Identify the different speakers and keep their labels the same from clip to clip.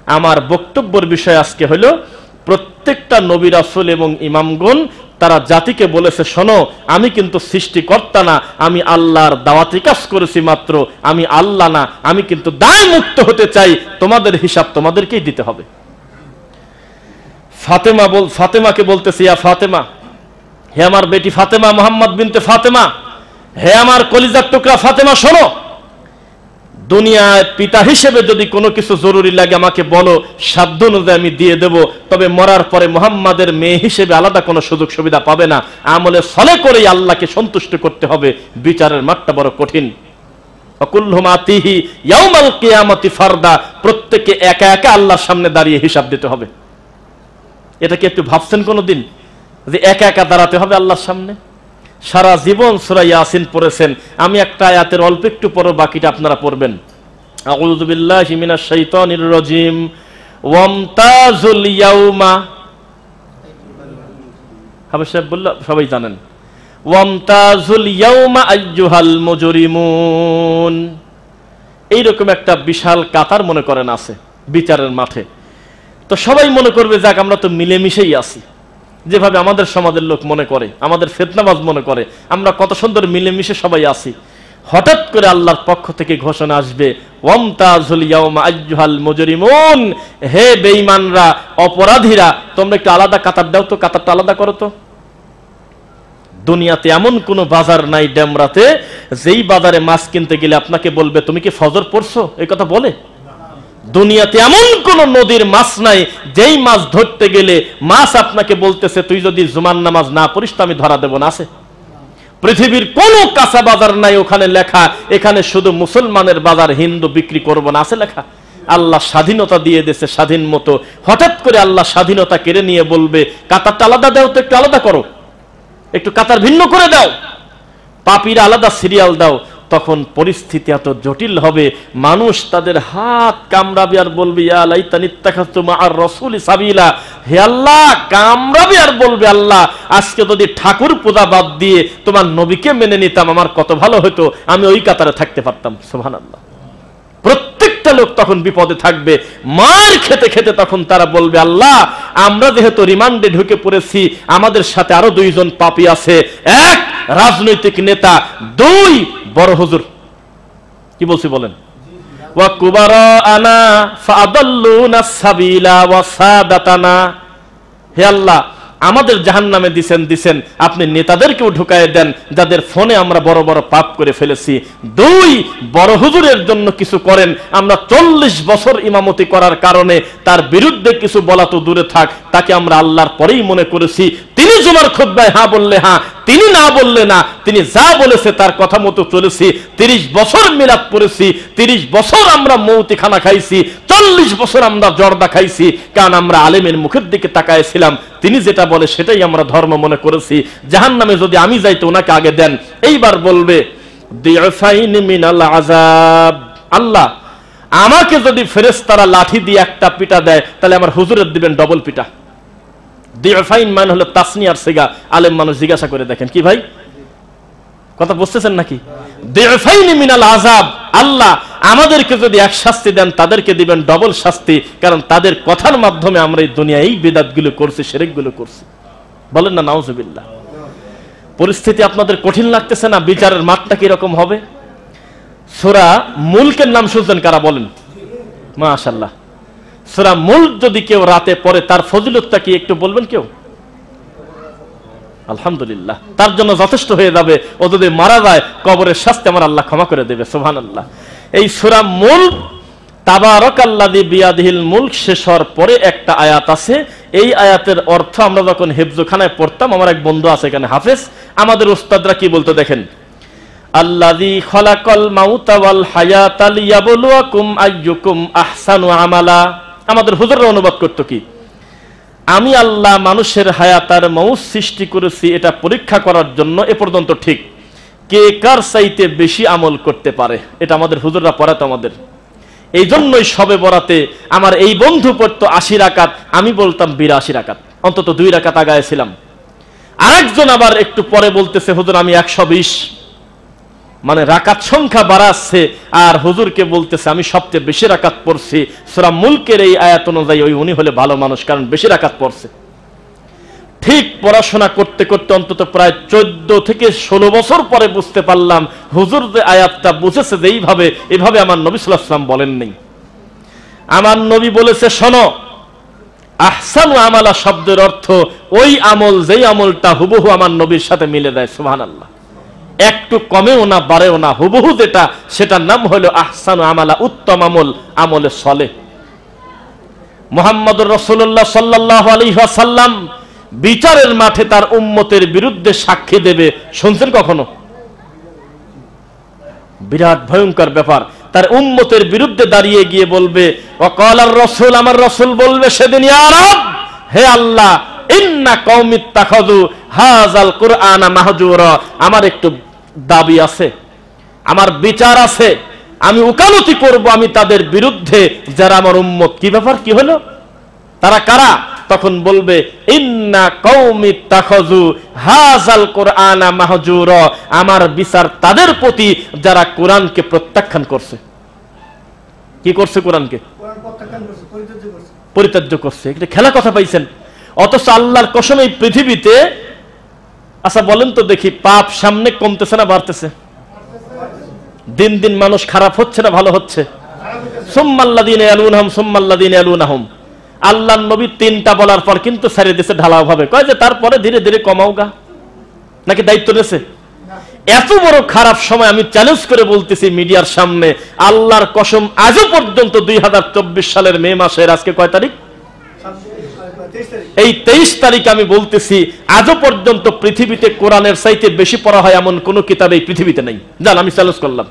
Speaker 1: আমার বক্তব্যের বিষয় আজকে হলো প্রত্যেকটা নবী রাসূল এবং ইমামগণ তারা জাতিকে বলেছে, শোনো, আমি কিন্তু সৃষ্টিকর্তা না, আমি আল্লাহর দাওয়াতি কাজ করেছি মাত্র, আমি আল্লাহ না, আমি কিন্তু দায় মুক্ত হতে চাই, তোমাদের হিসাব তোমাদেরকেই দিতে হবে। ফাতেমাকে বলতেছি, ইয়া ফাতেমা, হে আমার বেটি ফাতেমা, মুহাম্মদ বিনতে ফাতেমা, হে আমার কলিজার টুকরা ফাতেমা, শোনো, দুনিয়ায় পিতা হিসেবে যদি কোনো কিছু জরুরি লাগে আমাকে বলো, সাধ্য অনুযায়ী আমি দিয়ে দেব, তবে মরার পরে মুহাম্মাদের মেয়ে হিসেবে আলাদা কোনো সুযোগ সুবিধা পাবে না, আমলে সলে করেই আল্লাহকে সন্তুষ্ট করতে হবে। বিচারের মাঠটা বড় কঠিন। ওয়াকুল্লুহুম আতিহি ইয়াউমাল কিয়ামাতি ফারদা, প্রত্যেককে একা একা আল্লাহর সামনে দাঁড়িয়ে হিসাব দিতে হবে। এটা কি একটু ভাবছেন কোনোদিন যে একা একা দাঁড়াতে হবে আল্লাহর সামনে? সারা জীবন সূরা ইয়াসিন পড়েছেন, আমি একটা আয়াতের অল্প একটু পড়ব, বাকিটা আপনারা পড়বেন। আউযু বিল্লাহি মিনাশ শাইতানির রাজিম। ওয়ামতাজুল ইয়াউমা, হাবিব সাহেব বলল, সবাই জানেন, ওয়ামতাজুল ইয়াউমা আইয়ুহাল মুজরিমুন। এইরকম একটা বিশাল কাতার মনে করেন আছে বিচারের মাঠে, তো সবাই মনে করবে যাক আমরা তো মিলেমিশেই আছি, যেভাবে আমাদের সমাজের লোক মনে করে, আমাদের ফিতনাবাজ মনে করে আমরা কত সুন্দর মিলেমিশে সবাই আছি। হঠাৎ করে আল্লাহর পক্ষ থেকে ঘোষণা আসবে, ওয়ামতাজুল ইয়াউমা আইয়ুহাল মুজরিমুন, হে বেঈমানরা, অপরাধীরা, তোমরা একটু আলাদা কাতার দাও তো, কাতারটা আলাদা করো তো। দুনিয়াতে এমন কোন বাজার নাই ডেমরাতে যেই বাজারে মাছ কিনতে গেলে আপনাকে বলবে তুমি কি ফজর পড়ছো, এই কথা বলে? দুনিয়াতে এমন কোন নদীর মাছ নাই যেই মাছ ধরতে গেলে মাছ আপনাকে বলতেছে তুই যদি জুমার নামাজ না পড়িস তো আমি ধরা দেব না, আছে? পৃথিবীর কোন কাঁচা বাজার নাই ওখানে লেখা এখানে শুধু মুসলমানের বাজার, হিন্দু বিক্রি করবো না, আছে লেখা? আল্লাহ স্বাধীনতা দিয়ে দিয়েছে স্বাধীন মতো। হঠাৎ করে আল্লাহ স্বাধীনতা কেড়ে নিয়ে বলবে কাতারটা আলাদা দাও তো, একটু আলাদা করো, একটু কাতার ভিন্ন করে দাও, পাপীরা আলাদা সিরিয়াল দাও। তখন পরিস্থিতি এত জটিল হবে, মানুষ তাদের হাত কামড়াবে আর বলবে ইয়া লাইতানি ইত্তাখাযতু মা'আর রাসূলি সাবিলা, হে আল্লাহ, কামড়াবে আর বলবে আল্লাহ আজকে যদি ঠাকুর পূজা বাদ দিয়ে তোমার নবীকে মেনে নিতাম আমার কত ভালো হতো, আমি ওই কাতারে থাকতে পারতাম। সুবহানাল্লাহ। প্রত্যেকটা লোক তখন বিপদে থাকবে, মার খেতে খেতে তখন তারা বলবে আল্লাহ আমরা যেহেতু রিমান্ডে ঢুকে পড়েছি, আমাদের সাথে আরো দুইজন পাপী আছে, এক রাজনৈতিক নেতা, দুই বড় হুজুর। কি বলছি বলেন? ওয়া কুবারানা ফাদাল্লুনা সাবিলা ওয়া সাদাতানা, হে আল্লাহ আমাদের জাহান্নামে দিছেন, আপনি নেতাদেরকেও ঢুকায় দেন যাদের ফোনে আমরা বড় বড় পাপ করে ফেলেছি। দুই বড় হুজুরের জন্য কিছু করেন, আমরা 40 বছর ইমামতি করার কারণে তার বিরুদ্ধে কিছু বলা তো দূরে থাক, তাকে আমরা আল্লাহর পরেই মনে করেছি। তিনি জুমার খুতবায় হ্যাঁ বললে হ্যাঁ, তিনি না বললে না, তিনি যা বলেছে তার কথা মতো চলেছি। 30 বছর মিলাদ পড়েছি, 30 বছর আমরা মৌতিখানা খাইছি, 40 বছর আমরা জর্দা খাইছি, কারণ আমরা আলেমের মুখের দিকে তাকাইছিলাম, তিনি যেটা বলে সেটাই আমরা ধর্ম মনে করেছি। জাহান্নামে যদি আমি যাই তো ওনাকে আগে দেন। এইবার বলবে দিফাইন মিনাল আযাব, আল্লাহ আমাকে যদি ফেরেশতারা লাঠি দিয়ে একটা পিটা দেয় তাহলে আমার হুজুরের দিবেন ডবল পিটা। দিফাইন মানে হলো তাসনিয়ার সিগা, আলেম মানুষ জিজ্ঞাসা করে দেখেন কি ভাই কথা বুঝতেছেন নাকি? দিফাইন মিনাল আযাব, আল্লাহ আমাদেরকে যদি এক শাস্তি দেন তাদেরকে দিবেন ডবল শাস্তি, কারণ তাদের কথার মাধ্যমে আমরা এই দুনিয়ায় এই বিদআতগুলো করছি, শিরকগুলো করছি। বলেন না নাউজুবিল্লাহ। পরিস্থিতি আপনাদের কঠিন লাগতেছে না? বিচারের মাঠটা কি রকম হবে? সূরা মুলকের নাম শুনছেন কারা বলেন? মাশাআল্লাহ। সূরা মুলক যদি কেউ রাতে পড়ে তার ফজিলতটা কি একটু বলবেন কেউ? আলহামদুলিল্লাহ, তার জন্য যথেষ্ট হয়ে যাবে। ও যদি মারা যায় কবরের শাস্তি আমার আল্লাহ ক্ষমা করে দেবে। সুবহানাল্লাহ। এই সূরা মুলক তাবারাকাল্লাযী বিয়াদিহিল মুলক শেষ হওয়ার পরে একটা আয়াত আছে, এই আয়াতের অর্থ আমরা যখন হিফজখানায় পড়তাম, আমার এক বন্ধু আছে এখানে হাফেজ, আমাদের উস্তাদরা কি বলতো দেখেন, আল্লাযী খালাকাল মাউতা ওয়াল হায়াতা লিয়াবলুয়াকুম আইয়ুকুম আহসানু আমালা। আমাদের হুজুররা অনুবাদ করতো কি, আমি আল্লাহ মানুষের হায়াত আর মউত সৃষ্টি করেছি এটা পরীক্ষা করার জন্য, এ পর্যন্ত ঠিক, কে কার চাইতে বেশি আমল করতে পারে, এটা আমাদের হুজুররা পড়াতো আমাদের। এই জন্যই শবে বরাতে আমার এই বন্ধু পড়তো 80 রাকাত, আমি বলতাম 82 রাকাত, অন্তত 2 রাকাত আগায় ছিলাম। আরেকজন আবার একটু পরে বলতেছে হুজুর আমি 120। মানে রাকাত সংখ্যা বাড়াচ্ছে, আর হুজুরকে বলতেছে আমি সবচেয়ে বেশি রাকাত পড়ছি। সূরা মুলকের এই আয়াত অনুযায়ী উনি হলে ভালো মানুষ, কারণ বেশি রাকাত পড়ছে। ঠিক পড়াশোনা করতে করতে অন্তত প্রায় 14 থেকে 16 বছর পরে বুঝতে পারলাম হুজুর যে আয়াতটা বুঝেছে যে এভাবে আমার নবী সাল্লাল্লাহু আলাইহি ওয়াসাল্লাম বলেননি। আমার নবী বলেছে, শোনো, আহসানু আমালা শব্দের অর্থ ওই আমল যেই আমলটা হুবহু আমার নবীর সাথে মিলে দেয়। সুবহানাল্লাহ। একটু কমেও না বাড়েও না, হুবহু যেটা, সেটার নাম হলো আহসানু আমালা, উত্তম আমল, আমলে সলে। মুহাম্মদুর রাসূলুল্লাহ সাল্লাল্লাহু আলাইহি ওয়াসাল্লাম বিচারের মাঠে তার উম্মতের বিরুদ্ধে সাক্ষী দেবে, শুনছেন কখনো? বিরাট ভয়ঙ্কর ব্যাপার। তার উম্মতের বিরুদ্ধে দাঁড়িয়ে গিয়ে বলবে, ওয়াকালার রাসূল, আমার রাসূল বলবে সেদিন, ইয়া রাব, হে আল্লাহ, ইন্না কওমি ইত্তাখাযু হাযাল কুরআনা মাহজুরা, আমার একটু দাবি আছে, আমার বিচার আছে, আমি উকালতি করব আমি তাদের বিরুদ্ধে যারা আমার উম্মত। কি ব্যাপার, কি হলো, তারা কারা? তখন বলবে, ইন্না কওমি ইত্তাখাযু হাযাল কুরআনা মাহজুরা, আমার বিচার তাদের প্রতি যারা কোরআনকে প্রত্যাখ্যান করছে। কি করছে? কোরআনকে পরিত্যাজ্য করছে। এটা খেলা কথা পাইছেন? অথচ আল্লাহর কসম এই পৃথিবীতে, আচ্ছা বলেন তো দেখি, পাপ সামনে কমতেছে না বাড়তেছে? দিন দিন মানুষ খারাপ হচ্ছে না ভালো হচ্ছে? সুম্মাল্লাযীনা ইয়ালুনহুম সুম্মাল্লাযীনা ইয়ালুনহুম। আল্লাহর নবী তিনটা বলার পর কিন্তু ছেড়ে দিয়েছে ঢালাও ভাবে, কয় যে তারপরে ধীরে ধীরে কমাওগা, নাকি দায়িত্ব নিয়েছে? এত বড় খারাপ সময় আমি চ্যালেঞ্জ করে বলতেছি মিডিয়ার সামনে, আল্লাহর কসম আজও পর্যন্ত 2024 সালের মে মাসের আজকে কয় তারিখ? এই 23 তারিখ আমি বলতেছি, আজও পর্যন্ত পৃথিবীতে কোরআনের চাইতে বেশি পড়া হয় এমন কোন কিতাব এই পৃথিবীতে নাই। জান, আমি চ্যালেঞ্জ করলাম।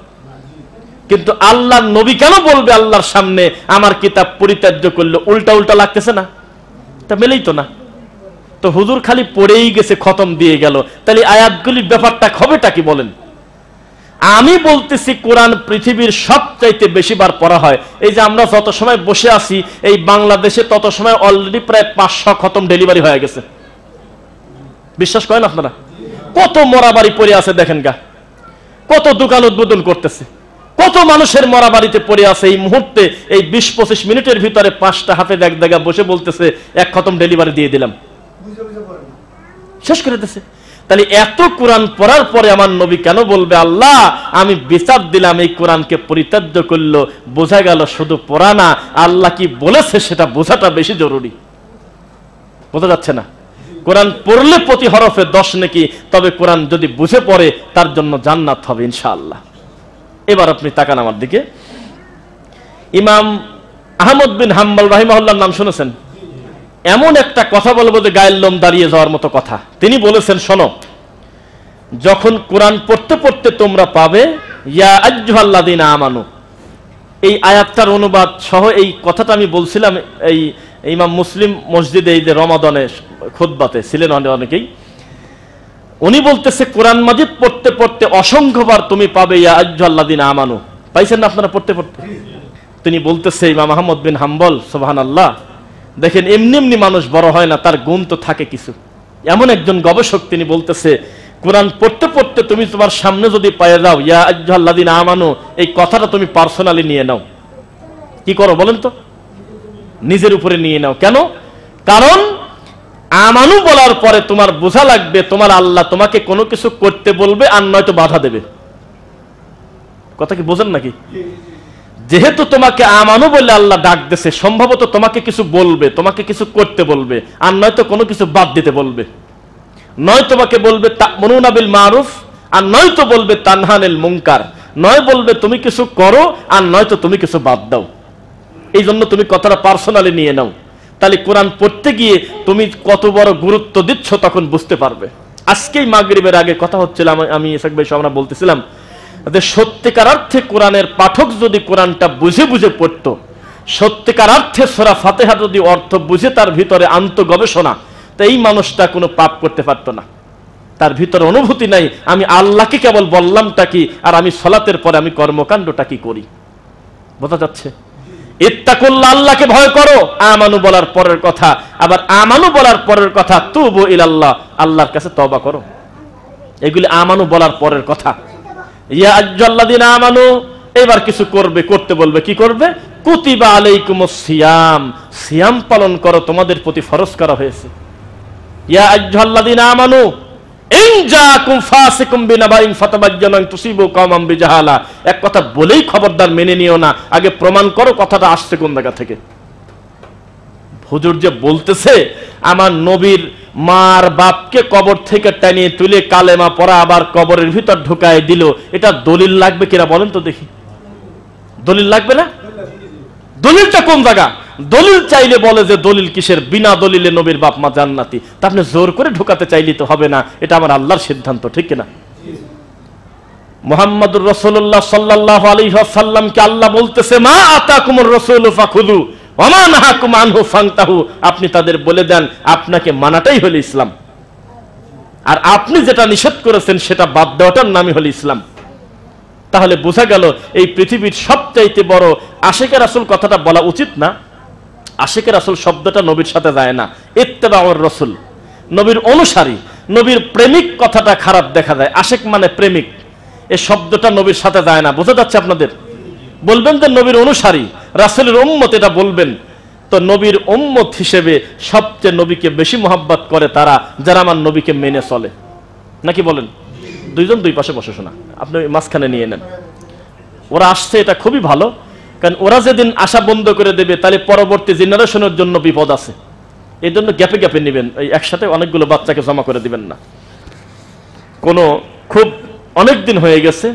Speaker 1: কিন্তু আল্লাহর নবী কেন বলবে আল্লাহর সামনে আমার কিতাব পরিত্যাজ্য করলো? উল্টা উল্টা লাগতেছে না? তা মেলেই তো না। তো হুজুর খালি পড়েই গেছে, খতম দিয়ে গেল, তাহলে আয়াতগুলির ব্যাপারটা হবেটা কি বলেন? আমি বলতেছি কোরআন পৃথিবীর সবচাইতে বেশি বার পড়া হয়। এই যে আমরা যত সময় বসে আছি এই বাংলাদেশে, তত সময় অলরেডি প্রায় 500 খতম ডেলিভারি হয়ে গেছে। বিশ্বাস করেন আপনারা? কত মরাবাড়ি পড়ে আছে দেখেন গা, কত দোকান উদ্বোধন করতেছে, কত মানুষের মরা বাড়িতে পড়ে আছে। এই মুহূর্তে এই 20-25 মিনিটের ভিতরে 5টা হাফেজ এক জায়গা বসে বলতেছে এক খতম ডেলিভারি দিয়ে দিলাম, শেষ করে দিতেছে। তাহলে এত কোরআন পড়ার পরে আমার নবী কেন বলবে আল্লাহ আমি বিচার দিলাম এই কোরআনকে পরিত্যাজ্য করলো? বোঝা গেল শুধু পড়া না, আল্লাহ কি বলেছে সেটা বোঝাটা বেশি জরুরি। বোঝা যাচ্ছে না? কোরআন পড়লে প্রতি হরফে 10 নেকি, তবে কোরআন যদি বুঝে পড়ে তার জন্য জান্নাত হবে ইনশাআল্লাহ। এবার আপনি তাকান আমার দিকে। ইমাম আহমদ বিন হাম্বল রাহিমাহুল্লাহর নাম শুনেছেন? এমন একটা কথা বলবো যে গায়ের লোম দাঁড়িয়ে যাওয়ার মতো কথা। তিনি বলেছেন, শোনো, যখন কোরআন পড়তে পড়তে তোমরা পাবে ইয়া আইয়ুহাল্লাযীনা আমানু, এই আয়াতটার অনুবাদ সহ এই কথাটা আমি বলছিলাম এই ইমাম মুসলিম মসজিদে এই যে রমাদানে খুতবাতে ছিলেন অনেকেই। উনি বলতেছে কোরআন মাজিদ পড়তে পড়তে অসংখ্যবার তুমি পাবে ইয়া আইয়ুহাল্লাযীনা আমানু। পাইছেন না আপনারা পড়তে পড়তে? তিনি বলতেছে ইমাম আহমদ বিন হাম্বল, সুবহানাল্লাহ, দেখেন এমনি এমনি মানুষ বড় হয় না, তার গুণ তো থাকে কিছু। এমন একজন গবেষক তিনি বলতেছে কোরআন পড়তে পড়তে তুমি তোমার সামনে যদি পেয়ে যাও ইয়া আইয়ুহাল্লাযীনা আমানু, এই কথাটা তুমি পার্সোনালি নিয়ে নাও। কি করো বলেন তো? নিজের উপরে নিয়ে নাও। কেন? কারণ আমানু বলার পরে তোমার বোঝা লাগবে তোমার আল্লাহ তোমাকে কোনো কিছু করতে বলবে আর নয়তো বাধা দেবে। কথা কি বোঝেন নাকি? যেহেতু তোমাকে আমানু বলে আল্লাহ ডাক দিয়েছে, সম্ভবত তোমাকে কিছু বলবে, তোমাকে কিছু করতে বলবে, আর নয়তো কোনো কিছু বাদ দিতে বলবে। নয় তোমাকে বলবে তা'মুরুনা বিল মারুফ, আর নয়তো বলবে তানহা আনিল মুনকার। নয় বলবে তুমি কিছু করো, আর নয়তো তুমি কিছু বাদ দাও। এই জন্য তুমি কথাটা পার্সোনালি নিয়ে নাও। তাহলে কোরআন পড়তে গিয়ে তুমি কত বড় গুরুত্ব দিচ্ছ তখন বুঝতে পারবে। আজকেই মাগরিবের আগে কথা হচ্ছিল, আমি ইসাক ভাই আমরা বলতেছিলাম যে সত্যিকার অর্থে কোরআনের পাঠক যদি কোরআনটা বুঝে বুঝে পড়তো, সত্যিকার অর্থে সূরা ফাতিহা যদি অর্থ বুঝে তার ভিতরে আন্ত গবেষণা, তো এই মানুষটা কোনো পাপ করতে পারতো না। তার ভিতরে অনুভূতি নাই আমি আল্লাহকে কেবল বললামটা কি, আর আমি সালাতের পরে আমি কর্মকাণ্ডটা কি করি। বোঝা যাচ্ছে? ইত্তাকুল্লাহ, আল্লাহকে ভয় করো, আমানু বলার পরের কথা। আবার আমানু বলার পরের কথা তুবু ইলাল্লাহ, আল্লাহর কাছে তওবা করো। এগুলি আমানু বলার পরের কথা। ইয়া আইয়ুহাল্লাযীনা আমানু, এবার কিছু করবে, করতে বলবে, কি করবে? কুতিবা আলাইকুমুস সিয়াম, সিয়াম পালন করো, তোমাদের প্রতি ফরজ করা হয়েছে। ইয়া আইয়ুহাল্লাযীনা আমানু ইন জাআকুম ফাসিকুম বিনাবাইন ফাতাবায়্যানু আন তুসিবু কওমান বিজাহালা, এক কথা বলেই খবরদার মেনে নিও না, আগে প্রমাণ করো কথাটা আসছে কোন জায়গা থেকে। হুজুর যে বলতেছে আমার নবীর মার বাপকে কবর থেকে টানিয়ে তুলে কালেমা পড়া আবার কবরের ভিতর ঢুকায় দিল, এটা দলিল লাগবে কিনা বলেন তো দেখি? দলিল লাগবে না? দলিলটা কোন জায়গা? দলিল চাইলে বলে যে দলিল কিসের, বিনা দলিলে নবীর বাপ মা জান্নাতি, তা আপনি জোর করে ঢুকাতে চাইলে তো হবে না, এটা আমার আল্লাহর সিদ্ধান্ত, ঠিক কিনা? মুহাম্মদুর রাসূলুল্লাহ সাল্লাল্লাহু আলাইহি ওয়াসাল্লামকে আল্লাহ বলতেছে মা আতাকুমুর রাসূলু ফাখুযু ওয়া মা নাহাকুম আনহু ফান্তাহু, আপনি তাদের বলে দেন আপনাকে মানাটাই হলো ইসলাম, আর আপনি যেটা নিষেধ করেছেন সেটা বাদ দেওয়াটার নামই হলো ইসলাম। তাহলে বোঝা গেল এই পৃথিবীর সবচাইতে বড় আশিকে রাসূল কথাটা বলা উচিত না। আশিকে রাসূল শব্দটা নবীর সাথে যায় না, ইত্তেবাউর রাসূল, নবীর অনুসারী, নবীর প্রেমিক কথাটা খারাপ দেখা যায়। আশিক মানে প্রেমিক, এই শব্দটা নবীর সাথে যায় না, বোঝা যাচ্ছে আপনাদের? বলবেন যে নবীর অনুসারী, রাসূলের উম্মত, এটা বলবেন। তো নবীর উম্মত হিসেবে সবচেয়ে নবীকে বেশি মহব্বত করে তারা যারা আমার নবীকে মেনে চলে, নাকি বলেন? দুইজন দুই পাশে বসে শোনা, আপনি মাঝখানে নিয়ে নেন। ওরা আসছে, এটা খুবই ভালো, কারণ ওরা যেদিন আশা বন্ধ করে দেবে তাহলে পরবর্তী জেনারেশনের জন্য বিপদ আছে। এই জন্য গ্যাপে গ্যাপে নেবেন, এই একসাথে অনেকগুলো বাচ্চাকে জমা করে দিবেন না। কোনো খুব অনেক দিন হয়ে গেছে,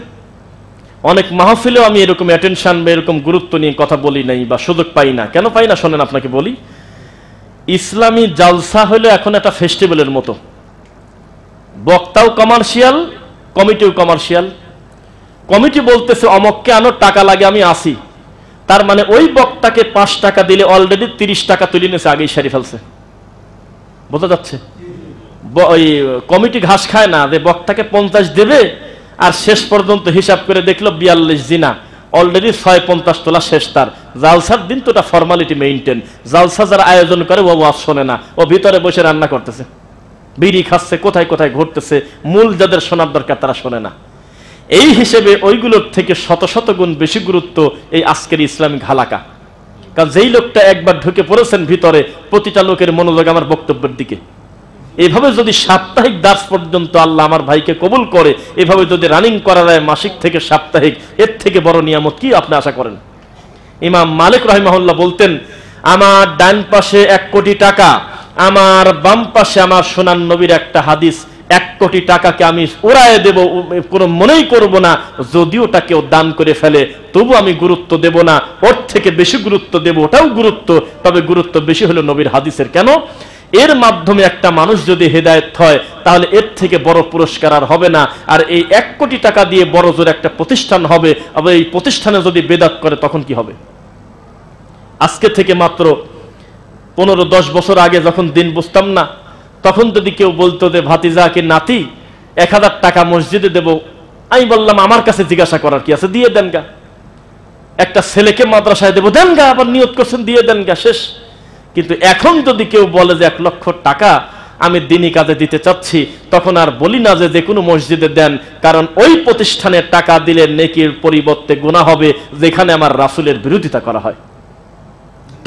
Speaker 1: অনেক মাহফিলেও আমি এরকম অ্যাটেনশন বা এরকম গুরুত্ব নিয়ে কথা বলি নাই বা সুযোগ পাই না। কেন পাই না শোনেন, আপনাকে বলি। ইসলামী জালসা হলো এখন একটা ফেস্টিভ্যালের মতো, বক্তাও কমার্শিয়াল, কমিটিও কমার্শিয়াল। কমিটি বলতেছে অমককে আনো, টাকা লাগে, আমি আসি, তার মানে ওই বক্তাকে 5 টাকা দিলে অলরেডি 30 টাকা তুলে নিয়েছে, আগেই সারি ফেলছে, বোঝা যাচ্ছে? ওই কমিটি ঘাস খায় না যে বক্তাকে 50 দেবে আর শেষ পর্যন্ত হিসাব করে দেখলো 42 জিনা, অলরেডি 650 তোলা শেষ তার। জালসার দিন তো এটা ফর্মালিটি মেইনটেইন, জালসা যারা আয়োজন করে ও ওয়াজ শোনে না, ও ভিতরে বসে রান্না করতেছে, বিড়ি খাচ্ছে, কোথায় কোথায় ঘুরতেছে, মূল যাদের শোনার দরকার তারা শোনে না। এই হিসেবে ওইগুলোর থেকে শত শত গুণ বেশি গুরুত্ব এই আজকের ইসলামিক হালাকা। কারণ যেই লোকটা একবার ঢুকে পড়েছেন ভিতরে, প্রতিটা লোকের মনোযোগ আমার বক্তব্যের দিকে। এইভাবে যদি সাপ্তাহিক দাস পর্যন্ত আল্লাহ আমার ভাইকে কবুল করে, এভাবে যদি রানিং করা যায় মাসিক থেকে সাপ্তাহিক, এর থেকে বড় নিয়ামত কি আপনি আশা করেন? ইমাম মালিক রাহিমাহুল্লাহ বলতেন, আমার ডান পাশে 1 কোটি টাকা, আমার বাম পাশে আমার সোনার নবীর একটা হাদিস, 1 কোটি টাকাকে আমি উড়ায় দেব, কোনো মনেই করব না, যদিও ওটা কেউ দান করে ফেলে তবু আমি গুরুত্ব দেব না, ওর থেকে বেশি গুরুত্ব দেব, ওটাও গুরুত্ব, তবে গুরুত্ব বেশি হলো নবীর হাদিসের। কেন? এর মাধ্যমে একটা মানুষ যদি হেদায়েত হয় তাহলে এর থেকে বড় পুরস্কার আর হবে না। আর এই 1 কোটি টাকা দিয়ে বড় জোর একটা প্রতিষ্ঠান হবে, আবার এই প্রতিষ্ঠানে যদি বেদাত করে তখন কি হবে? আজকে থেকে মাত্র 15-10 বছর আগে যখন দিন বুঝতাম না, তখন যদি কেউ বলতো যে ভাতিজা কি নাতি 1000 টাকা মসজিদে দেব, আমি বললাম আমার কাছে জিজ্ঞাসা করার কি আছে, দিয়ে দেন গা। একটা ছেলেকে মাদ্রাসায় দেব, দেন গা, আবার নিয়ত করছেন, দিয়ে দেন গা, শেষ। কিন্তু এখন যদি কেউ বলে যে 1 লক্ষ টাকা আমি দিনী কাজে দিতে চাচ্ছি, তখন আর বলি না যে কোনো মসজিদে দেন, কারণ ওই প্রতিষ্ঠানে টাকা দিলে নেকির পরিবর্তে গুনাহ হবে যেখানে আমার রাসূলের বিরোধিতা করা হয়।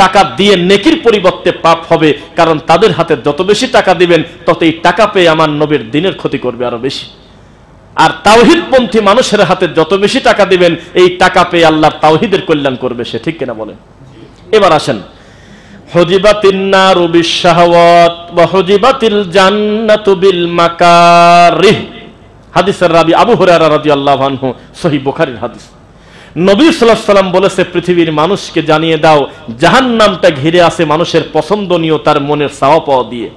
Speaker 1: টাকা দিয়ে নেকির পরিবর্তে পাপ হবে, কারণ তাদের হাতে যত বেশি টাকা দিবেন তত এই টাকা পেয়ে আমার নবীর দ্বীনের ক্ষতি করবে আরো বেশি। আর তাওহীদপন্থী মানুষের হাতে যত বেশি টাকা দিবেন এই টাকা পেয়ে আল্লাহর তাওহীদের কল্যাণ করবে সে, ঠিক কিনা বলেন? এবার আসেন, হুজিবাতিন নারু বিশ-শাহাওয়াত ওয়া হুজিবাতিল জান্নাতু বিল মাকারিহ। হাদিসের রাবী আবু হুরায়রা রাদিয়াল্লাহু আনহু, সহিহ বুখারীর হাদিস। নবী সাল্লাল্লাহু আলাইহি ওয়াসাল্লাম বলেছে, পৃথিবীর মানুষকে জানিয়ে দাও জাহান্নামটা ঘিরে আছে মানুষের পছন্দনীয় তার মনের চাওয়া পাওয়া দিয়ে,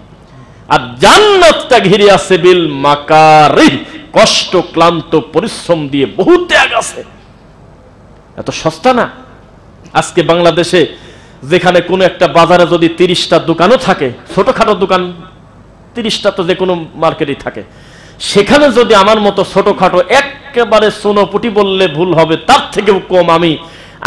Speaker 1: আর জান্নাতটা ঘিরে আছে বিল মাকারিহ, কষ্ট ক্লান্ত পরিশ্রম দিয়ে, বহু ত্যাগ আছে। এত সস্তা না। আজকে বাংলাদেশে যেখানে কোনো একটা বাজারে যদি 30টা দোকানও থাকে, ছোটখাটো দোকান 30টা তো যে কোনো মার্কেটেই থাকে, সেখানে যদি আমার মতো ছোটখাটো একেবারে সোনোপুটি বললে ভুল হবে, তার থেকেও কম আমি,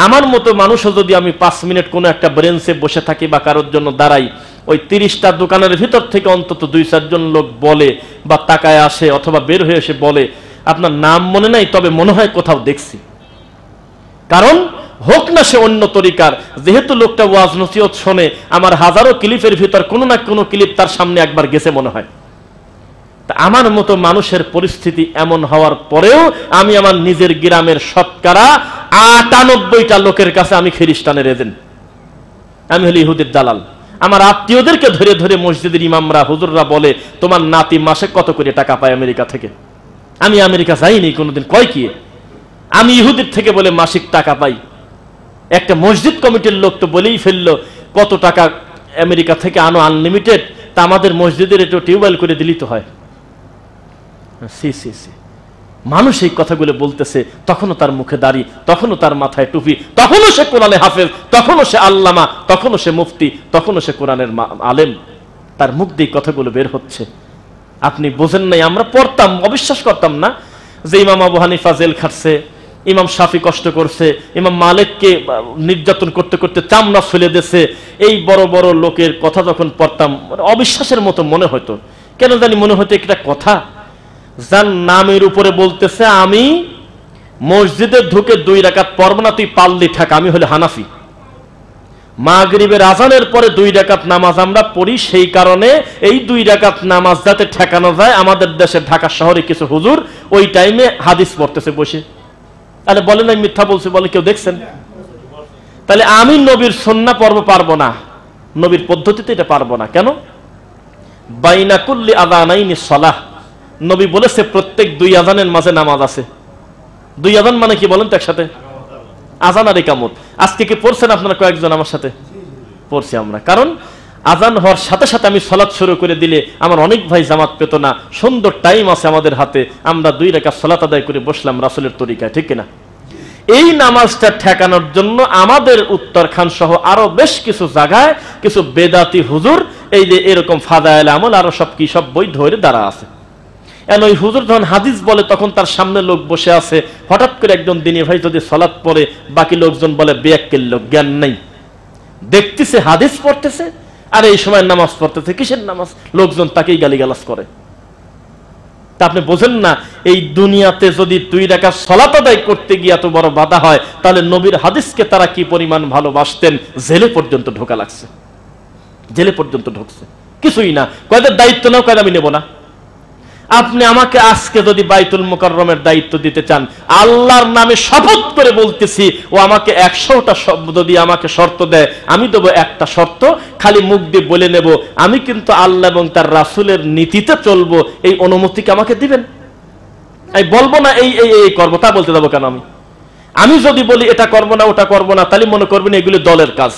Speaker 1: আমার মতো মানুষও যদি আমি 5 মিনিট কোনো একটা ব্রেঞ্চে বসে থাকি বা কারোর জন্য দাঁড়াই, ওই 30টা দোকানের ভিতর থেকে অন্তত 2-4 জন লোক বলে বা তাকায় আসে অথবা বের হয়ে এসে বলে, আপনার নাম মনে নাই, তবে মনে হয় কোথাও দেখছি। কারণ হোক না সে অন্য তরিকার, যেহেতু লোকটা ওয়াজ নসিহত শোনে, আমার হাজারো ক্লিপের ভিতর কোনো না কোনো ক্লিপ তার সামনে একবার গেছে মনে হয়। তা আমার মতো মানুষের পরিস্থিতি এমন হওয়ার পরেও আমি আমার নিজের গ্রামের শতকরা ৯৮টা লোকের কাছে আমি খ্রিস্টানের এজেন্ট, আমি হলি ইহুদির দালাল। আমার আত্মীয়দেরকে ধরে ধরে মসজিদের ইমামরা হুজুররা বলে, তোমার নাতি মাসে কত করে টাকা পায় আমেরিকা থেকে? আমি আমেরিকা যাইনি কোনোদিন, কয় কি আমি ইহুদির থেকে বলে মাসিক টাকা পাই। একটা মসজিদ কমিটির লোক তো বলেই ফেললো, কত টাকা আমেরিকা থেকে আনো আনলিমিটেড, তা আমাদের মসজিদের একটু টিউবওয়েল করে দিলি তো হয়। সি সি সি, মানুষ এই কথাগুলো বলতেছে, তখনও তার মুখে দাড়ি, তখনও তার মাথায় টুপি, তখনও সে কোরআনে হাফেজ, তখনও সে আল্লামা, তখনও সে মুফতি, তখনও সে কোরআনের আলেম। তার মুখ দিয়ে কথাগুলো বের হচ্ছে। আপনি বোঝেন নাই, আমরা পড়তাম, অবিশ্বাস করতাম না যে ইমাম আবু হানিফা জেল খাটছে, ইমাম শাফি কষ্ট করছে, ইমাম মালিককে নির্যাতন করতে করতে চামড়া ফেলে দিয়েছে। এই বড় বড় লোকের কথা যখন পড়তাম, অবিশ্বাসের মতো মনে হতো। কেন জানি মনে হতো একটা কথা, যার নামের উপরে বলতেছে আমি মসজিদে ঢুকে 2 রাকাত পড়ব না, তুই পাল্লি ঠাক, আমি হলে হানাফি। মাগরিবের আজানের পরে 2 রাকাত নামাজ আমরা পড়ি, সেই কারণে এই 2 রাকাত নামাজ যাতে ঠেকানো যায়, আমাদের দেশের ঢাকা শহরে কিছু হুজুর ওই টাইমে হাদিস পড়তেছে বসে। তাহলে বলে না মিথ্যা বলছে, বলে কেউ দেখছেন? তাহলে আমি নবীর সুন্নাহ পড়ব পারবো না, নবীর পদ্ধতিতে এটা পারবো না। কেন? বাইনা কুল্লি আযানাইনি সালাহ, নবী বলেছে প্রত্যেক 2 আজানের মাঝে নামাজ আছে। 2 আজান মানে কি বলেন তো একসাথে? আজান আর ইকামত। আজকে কি পড়ছেন আপনারা কয়েকজন আমার সাথে? পড়ছি আমরা। কারণ আজান হওয়ার সাথে সাথে আমি সালাত শুরু করে দিলে আমার অনেক ভাই জামাত পেত না। সুন্দর টাইম আছে আমাদের হাতে, আমরা 2 রাকাত সালাত আদায় করে বসলাম রাসূলের তরিকায়, ঠিক কিনা? এই নামাজটা ঠেকানোর জন্য আমাদের উত্তরখান সহ আরো বেশ কিছু জায়গায় কিছু বেদাতি হুজুর এই যে এরকম ফাদায়েল আমল আরো সব কি সব বই ধরে দাঁড়া আছে। ওই হুজুর যখন হাদিস বলে তখন তার সামনে লোক বসে আছে, হঠাৎ করে একজন দিনী ভাই যদি সালাত পড়ে, বাকি লোকজন বলে বেয়াক্কেল লোক, জ্ঞান নেই। দেখতেছে হাদিস পড়তেছে আর এই সময় নামাজ পড়তেছে, কিসের নামাজ? লোকজন তাকেই গালিগালাজ করে। তা আপনি বোঝেন না, এই দুনিয়াতে যদি 2 রাকাত সালাত আদায় করতে গিয়ে এত বড় বাধা হয়, তাহলে নবীর হাদিসকে তারা কি পরিমাণ ভালোবাসতেন। জেলে পর্যন্ত ঢোকা লাগছে, জেলে পর্যন্ত ঢুকছে, কিছুই না। কয়দের দায়িত্ব নাও, কয়টা আমি নেব না। আপনি আমাকে আজকে যদি বাইতুল মুকাররমের দায়িত্ব দিতে চান, আল্লাহর নামে শপথ করে বলতেছি, ও আমাকে 100টা শব্দ দিয়ে আমাকে শর্ত দেয়, আমি দেবো একটা শর্ত, খালি মুখ দিয়ে বলে নেব আমি কিন্তু আল্লাহ এবং তার রাসূলের নীতিতে চলবো, এই অনুমতিকে আমাকে দিবেন। আমি বলবো না এই এই এই করবো, তা বলতে দেবো কেন? আমি যদি বলি এটা করবো না ওটা করবো না, তাহলে মনে করবেন এগুলি দলের কাজ।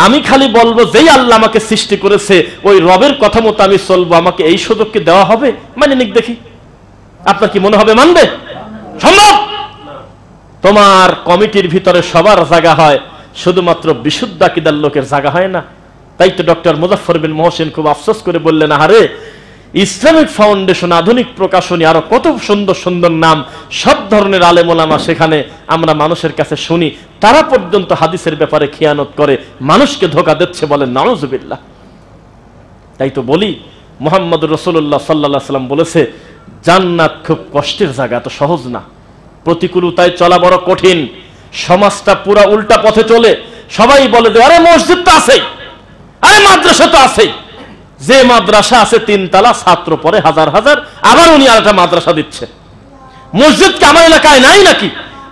Speaker 1: আমি খালি বলবো যেই আল্লাহ আমাকে সৃষ্টি করেছে ওই রবের কথা মতো আমি চলবো, আমাকে এই সুযোগ কি দেওয়া হবে? মানে নিক দেখি, আপনার কি মনে হবে মানবে? সম্ভব? তোমার কমিটির ভিতরে সবার জায়গা হয়, শুধুমাত্র বিশুদ্ধ আকীদার লোকের জায়গা হয় না। তাই তো ডক্টর মুজাফফর বিন মহসিন খুব আফসোস করে বললেন, আরে ইসলামিক ফাউন্ডেশন, আধুনিক প্রকাশনী, আরো কত সুন্দর সুন্দর নাম, সব ধরনের আলেম ওলামা সেখানে আমরা মানুষের কাছে শুনি, তারা পর্যন্ত হাদিসের ব্যাপারে খেয়ানত করে, মানুষকে ধোঁকা দিচ্ছে, বলেন নাউজুবিল্লাহ। তাই তো বলি, মুহাম্মদ রাসূলুল্লাহ সাল্লাল্লাহু আলাইহি ওয়াসাল্লাম বলেছে জান্নাত খুব কষ্টের জায়গা, এত সহজ না। প্রতিকূলতায় চলা বড় কঠিন। সমাজটা পুরা উল্টা পথে চলে। সবাই বলে যে আরে মসজিদ তো আছেই, আরে মাদ্রাসা তো আছেই। যে মাদ্রাসা আছে 3 তলা, ছাত্র পড়ে হাজার হাজার, আবার উনি আরেকটা মাদ্রাসা দিচ্ছে। মসজিদ কি আমার এলাকায় নাই নাকি?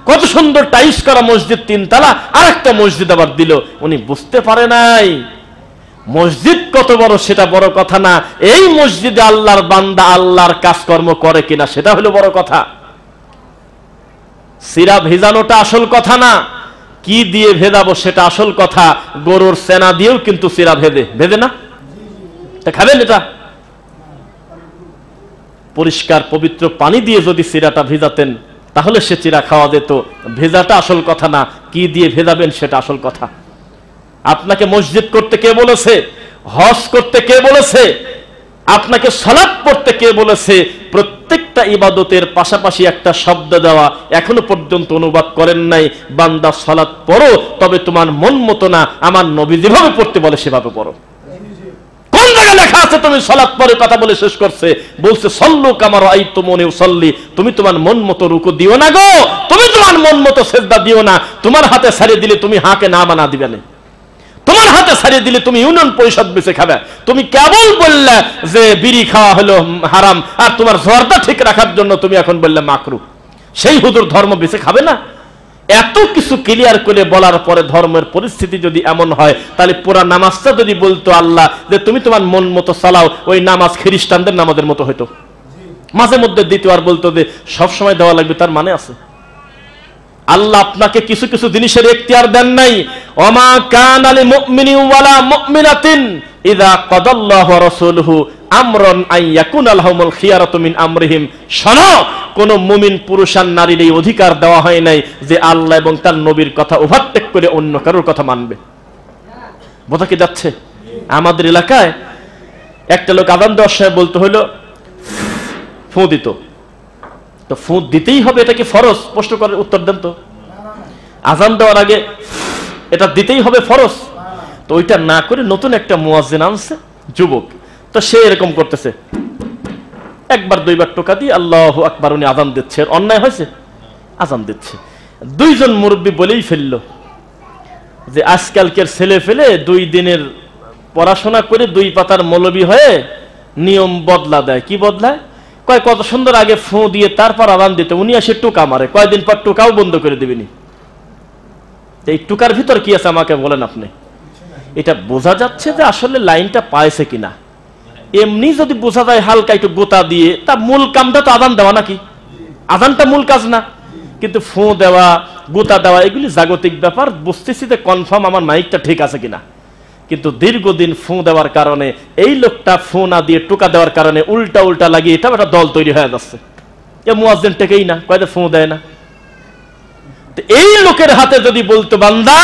Speaker 1: কত সুন্দর টাইলস করা মসজিদ 3 তলা, আরেকটা মসজিদ আবার দিল। উনি বুঝতে পারে নাই মসজিদ কত বড় সেটা বড় কথা না, এই মসজিদে আল্লাহর বান্দা আল্লাহর কাজকর্ম করে কিনা সেটা হলো বড় কথা। সিরা ভেজানোটা আসল কথা না, কি দিয়ে ভেজাবো সেটা আসল কথা। গরুর সেনা দিয়েও কিন্তু সিরা ভেদে না, খাবেন এটা? পরিষ্কার পবিত্র পানি দিয়ে যদি সিরাটা ভেজাতেন তাহলে সে চিরা খাওয়া যেত। ভেজাটা আসল কথা না, কি দিয়ে ভেজাবেন সেটা আসল কথা। আপনাকে মসজিদ করতে কে বলেছে? হজ করতে কে বলেছে? আপনাকে সালাত পড়তে কে বলেছে? প্রত্যেকটা ইবাদতের পাশাপাশি একটা শব্দ দেওয়া এখনো পর্যন্ত অনুবাদ করেন নাই, বান্দা সালাত পড়ো, তবে তোমার মন মতো না, আমার নবী যেভাবে পড়তে বলে সেভাবে পড়ো। কোন জায়গায় লেখা আছে তুমি সালাত পড়ে, কথা বলে শেষ করছে, বলছে সল্লু কামা রাআইতুমুনি উসাল্লি, তুমি তোমার মন মতো রুকু দিও না গো, তুমি তোমার মন মতো সিজদা দিও না, তোমার হাতে ছাড়িয়ে দিলে তুমি হাকে না মানা দিবে না, তোমার হাতে ছাড়িয়ে দিলে তুমি ইউনিয়ন পরিষদ বেঁচে খাবে, তুমি কেবল বললে যে বিড়ি খাওয়া হলো হারাম, আর তোমার জর্দা ঠিক রাখার জন্য তুমি এখন বললে মাকরু, সেই হুজুর ধর্ম বেঁচে খাবে না? এত কিছু ক্লিয়ার করে বলার পরে ধর্মের পরিস্থিতি যদি এমন হয়, তাহলে পুরা নামাজটা যদি বলতো আল্লাহ যে তুমি তোমার মন মতো চালাও, ওই নামাজ খ্রিস্টানদের নামাজের মতো হইতো। মাঝে মধ্যে দ্বিতীয়বার বলতো যে সবসময় দেওয়া লাগবে, তার মানে আছে? আল্লাহ আপনাকে কিছু কিছু জিনিসের এখতিয়ার দেন নাই। ওমা কানা লিল মুমিনি ওয়ালা মুমিনাতিন ইযা কাদাল্লাহু ওয়া রাসূলুহু আমরান আন ইয়াকুনা লাহুমুল খিয়ারাতু মিন আমরিহিম। শোনো, কোন মুমিন পুরুষ আর নারীর এই অধিকার দেওয়া হয় নাই যে আল্লাহ এবং তার নবীর কথা ওভারটেক করে অন্য কারোর কথা মানবে। বোঝা কি যাচ্ছে? আমাদের এলাকায় একটা লোক আযান দেওয়ার সময় বলতে হলো ফু দিত, তো ফু দিতেই হবে, এটা কি ফরজ? প্রশ্ন করে উত্তর দেন তো। আযান দেওয়ার আগে এটা দিতেই হবে ফরজ? তো ওইটা না করে নতুন একটা মুয়াজ্জিন আনছে যুবক, তো সে এরকম করতেছে, একবার দুইবার টোকা দিয়ে আল্লাহু আকবার, উনি আযান দিচ্ছে, অন্যায় হয়েছে? আযান দিচ্ছে। দুইজন মুরব্বী বলেই ফেললো যে আজকালকের ছেলে ফেলে 2 দিনের পড়াশোনা করে 2 পাতার মৌলবী হয়ে নিয়ম বদলা দেয়। কি বদলায়? কয় কত সুন্দর আগে ফু দিয়ে তারপর আযান দিতে, উনি এসে টোকা মারে, কয়দিন পর টোকাও বন্ধ করে দিবেনি। এই টোকার ভিতর কি আছে আমাকে বলেন আপনি? এটা বোঝা যাচ্ছে যে আসলে লাইনটা পাইছে কিনা। এমনি যদি বোঝা যায় হালকা একটু গোতা দিয়ে, তা মূল কামটা তো আযান দেওয়া নাকি? আযানটা মূল কাজ না, কিন্তু ফু দেওয়া, গোতা দেওয়া এগুলি জাগতিক ব্যাপার। বুঝতেছি যে কনফার্ম আমার মাইকটা ঠিক আছে কিনা, কিন্তু দীর্ঘদিন ফু দেওয়ার কারণে এই লোকটা ফু না দিয়ে টোকা দেওয়ার কারণে উল্টা উল্টা লাগিয়ে এটা একটা দল তৈরি হয়ে যাচ্ছে। এ মুয়াজ্জিন টেকেই না, কয়টা ফু দেয় না। এই লোকের হাতে যদি বলতো বান্দা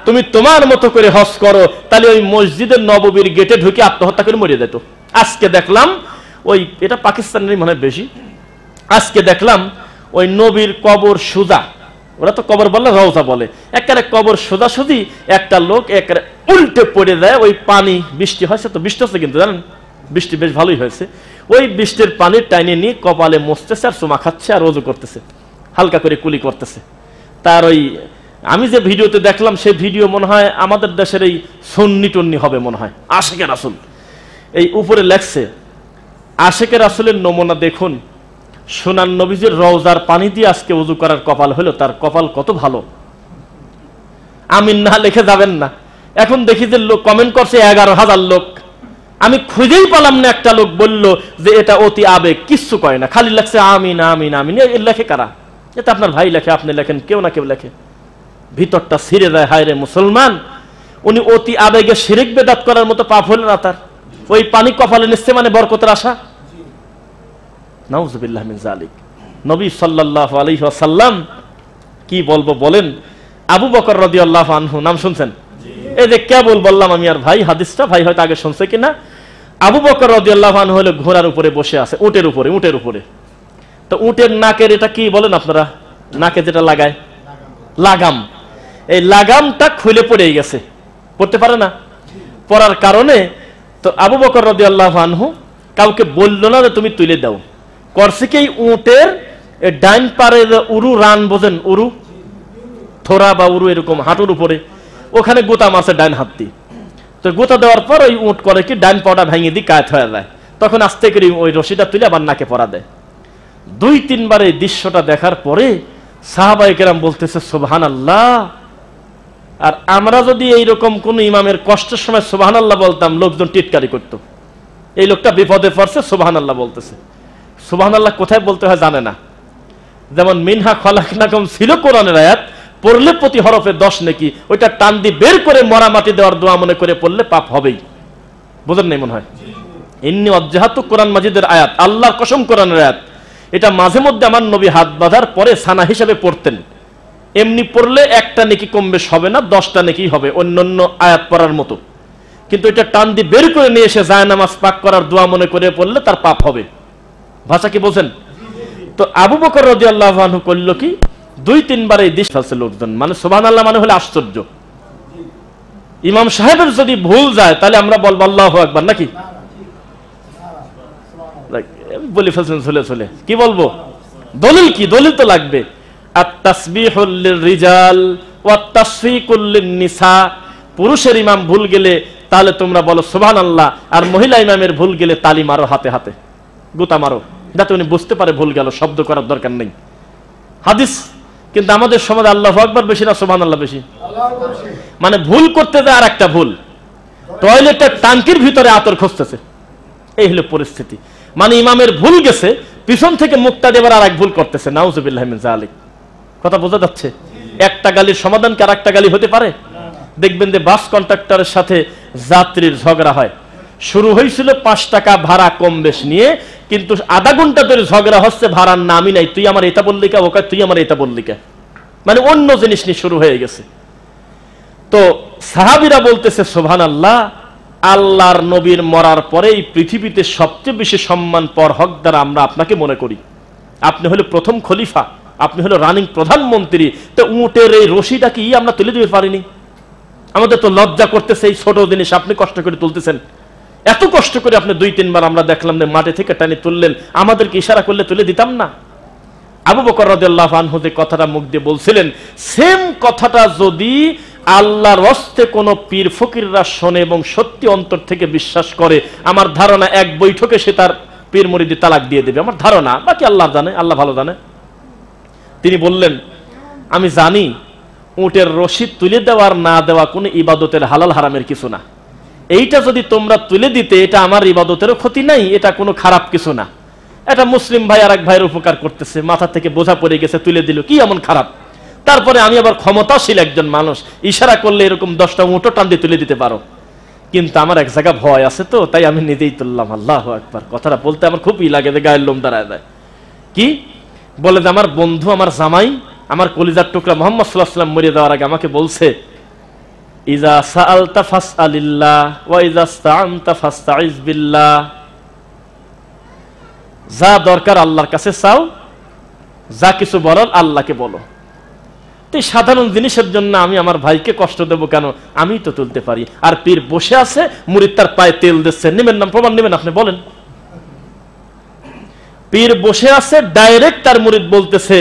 Speaker 1: তুমি তোমার মতো করে হজ করো, তাহলে ওই মসজিদের নববীর গেটে ঢুকে আত্মহত্যা করে মরে যেত। আজকে দেখলাম ওই, এটা পাকিস্তানের মনে হয় বেশি, আজকে দেখলাম ওই নবীর কবর সোজা, ওরা তো কবর বললে রওজা বলে, একেবারে কবর সোজাসুজি একটা লোক একেবারে উল্টে পড়ে যায়। ওই পানি, বৃষ্টি হয়েছে তো, বৃষ্টি হচ্ছে কিন্তু জানেন, বৃষ্টি বেশ ভালোই হয়েছে, ওই বৃষ্টির পানির টাইনে নিয়ে কপালে মুছতেছে আর চুমা খাচ্ছে আর ওযু করতেছে, হালকা করে কুলি করতেছে। তার ওই আমি যে ভিডিওতে দেখলাম সেই ভিডিও মনে হয় আমাদের দেশের এই সুন্নি টন্নি হবে মনে হয়, আশিকে রাসূল। এই উপরে লেখছে আশিকে রাসূলের নমুনা দেখুন, সোনার নবীজির রওজার পানি দিয়ে আজকে ওযু করার কপাল হলো, তার কপাল কত ভালো। আমিন না লিখে যাবেন না। এখন দেখি যে লোক কমেন্ট করছে 11,000 লোক, আমি খুঁজেই পেলাম না একটা লোক বলল যে এটা অতি আবেগ, কিচ্ছু কয় না, খালি লেখছে আমিন আমিন আমিন। এর লেখে কারা? এটা আপনার ভাই লেখে, আপনি লেখেন, কেউ না কেউ লেখে। ভিতরটা ছিঁড়ে যায়। হায় রে মুসলমান, উনি অতি আবেগে শিরক বেদাত করার মতো পাপ হলো না তার? ওই পানি কপালে নিচ্ছে মানে বরকতের আশা? নাউযুবিল্লাহ মিন যালিক। নবী সাল্লাল্লাহু আলাইহি ওয়াসাল্লাম কি বলবো বলেন? আবু বকর রাদিয়াল্লাহু আনহু নাম শুনছেন? এই যে কেবল বললাম আমি আর ভাই হাদিসটা, ভাই হয়তো আগে শুনছে কিনা। আবু বকর রাদিয়াল্লাহু আনহু হলো ঘোড়ার উপরে বসে আছে, উটের উপরে, উটের উপরে। তো উটের নাকের এটা কি বলেন আপনারা? নাকে যেটা লাগায় লাগাম, এই লাগামটা খুলে পড়ে গেছে, পড়তে পারে না। পড়ার কারণে তো আবু বকর রাদিয়াল্লাহু আনহু কাউকে বলল না যে তুমি তুলে দাও। করছে কি, উটের ডাইন পারে উরু রান বোঝেন, উরু থোড়া বা উরু এরকম হাঁটুর উপরে, ওখানে গোতা মারছে ডাইন হাত দিয়ে। তো গোতা দেওয়ার পর ওই উট করে কি ডাইন পাটা ভেঙে দিয়ে কায়েত হয়ে যায়, তখন আস্তে করে ওই রশিটা তুলে আবার নাকে পরা দেয়। 2-3 বার এই দৃশ্যটা দেখার পরে সাহাবায়ে কেরাম বলতেছে সুবহানাল্লাহ। আর আমরা যদি এইরকম কোন ইমামের কষ্টের সময় সুবহানাল্লাহ বলতাম, লোকজন টিটকারি করত। এই লোকটা বিপদে পড়ছে, সুবহানাল্লাহ বলতেছে। সুবহানাল্লাহ কোথায় বলতে হয় জানে না। যেমন মিনহা খলাকনাকুম ছিল কোরআনের আয়াত, পড়লে প্রতি হরফে 10 নেকি, ওইটা টান দিয়ে বের করে মরা মাটি দেওয়ার দোয়া মনে করে পড়লে পাপ হবেই। বুঝেন নাই মনে হয়? ইন্নী ওয়াজ্জাহাতু কোরআন মাজিদের আয়াত, আল্লাহর কসম কোরআনের আয়াত। এটা মাঝে মধ্যে আমার নবী হাত বাঁধার পরে সানা হিসেবে পড়তেন। এমনি পড়লে একটা নেকি কম বেশ হবে না, 10টা নেকি হবে অন্যান্য আয়াত পড়ার মতো। কিন্তু এটা টান দিয়ে বের করে নিয়ে এসে জায়নামাজ পাক করার দোয়া মনে করে পড়লে তার পাপ হবে। ভাষা কি বলছেন? তো আবু বকর রাদিয়াল্লাহু আনহু করল কি, 2-3 বার এই দিশ ফেলছে লোকজন। মানে সুবহানাল্লাহ মানে হলো আশ্চর্য। ইমাম সাহেবের যদি ভুল যায় তাহলে আমরা বলবো আল্লাহু আকবার নাকি? বলে ফেলছেন চলে চলে, কি বলবো? দলিল কি? দলিল তো লাগবে। আত-তাসবিহুল লির-রিজাল ওয়াত-তাসফিকুল লিন-নিসা। পুরুষের ইমাম ভুল গেলে তাহলে তোমরা বলো সুবহানাল্লাহ, আর মহিলা ইমামের ভুল গেলে তালি মারো, হাতে হাতে গুতা মারো, যাতে উনি বুঝতে পারে ভুল গেল, শব্দ করার দরকার নেই। হাদিস। কিন্তু আমাদের সমাজে আল্লাহু আকবার বেশি না সুবহানাল্লাহ বেশি? মানে ভুল করতে যায় আর একটা ভুল, টয়লেটের টাঙ্কির ভিতরে আতর খুঁজতেছে, এই হলো পরিস্থিতি। মানে ইমামের ভুল গেছে, পিছন থেকে মুক্তা দেবার আর এক ভুল করতেছে, নাউযুবিল্লাহ মিন যালিক। কথা বোঝা যাচ্ছে? একটা গালির সমাধান কি আর একটা গালি হতে পারে? দেখবেন যে বাস কন্ট্রাক্টরের সাথে যাত্রীর ঝগড়া হয়, শুরু হয়েছিল 5 টাকা ভাড়া কম বেশ নিয়ে, কিন্তু আধা ঘন্টা ধরে ঝগড়া হচ্ছে ভাড়ার নামই নাই, তুই আমার এটা বললি কে, ওকে তুই আমার এটা বললি কে, মানে অন্য জিনিস নিয়ে শুরু হয়ে গেছে। তো সাহাবীরা বলতেছে সুবহানাল্লাহ, আল্লাহর নবীর মরার পরে এই পৃথিবীতে সবচেয়ে বেশি সম্মান পর হকদার আমরা আপনাকে মনে করি। আপনি হলো প্রথম খলিফা, আপনি হলো রানিং প্রধানমন্ত্রী, তো উটের এই রশিটা কি আমরা তুলে দিতে পারিনি? আমাদের তো লজ্জা করতেছে, এই ছোট জিনিস আপনি কষ্ট করে তুলতেছেন। এত কষ্ট করে আপনি 2-3 বার আমরা দেখলাম যে মাটি থেকে টানি তুললেন, আমাদেরকে ইশারা করলে তুলে দিতাম না? আবু বকর রাদিয়াল্লাহু আনহু যে কথাটা মুখ দিয়ে বলছিলেন, সেম কথাটা যদি আল্লাহর হস্তে কোনো পীর ফকিররা শোনে এবং সত্যি অন্তর থেকে বিশ্বাস করে, আমার ধারণা এক বৈঠকে সে তার পীর মুরিদি তালাক দিয়ে দেবে, আমার ধারণা। বাকি আল্লাহ জানে, আল্লাহ ভালো জানে। তিনি বললেন, আমি জানি উটের রশি তুলে দেওয়ার না দেওয়া কোনো ইবাদতের হালাল হারামের কিছু না। এইটা যদি তোমরা তুলে দিতে, এটা আমার ইবাদতেরও ক্ষতি নাই, এটা কোনো খারাপ কিছু না। এটা মুসলিম ভাই আর এক ভাইয়ের উপকার করতেছে, মাথা থেকে বোঝা পড়ে গেছে, তুলে দিল, কি এমন খারাপ? তারপরে আমি আবার ক্ষমতাশীল একজন মানুষ, ইশারা করলে এরকম 10টা উটও টান দিয়ে তুলে দিতে পারো, কিন্তু আমার এক জায়গা ভয় আছে, তো তাই আমি নিজেই তুললাম। আল্লাহু আকবার। কথাটা বলতে আমার খুবই লাগে, গায়ের লোম দাঁড়ায় যায়। কি বলে যে আমার বন্ধু, আমার জামাই, আমার কলিজার টুকরা মুহাম্মদ সাল্লাল্লাহু আলাইহি ওয়াসাল্লাম মরে যাওয়ার আগে আমাকে বলছে, ইজা সাআলতা ফাসআলিল্লাহ ওয়া ইজা ইসতাআনতা ফাসতাইজ বিল্লাহ। যা দরকার আল্লাহর কাছে চাও, যা কিছু বলার আল্লাহকে বলো। তো সাধারণ জিনিসের জন্য আমি আমার ভাইকে কষ্ট দেব কেন? আমি তো তুলতে পারি। আর পীর বসে আছে, মুরিদ তার পায়ে তেল দিচ্ছে, নেবেন না? প্রমাণ নেবেন? আপনি বলেন। পীর বসে আছে, ডাইরেক্ট তার মুরিদ বলতেছে,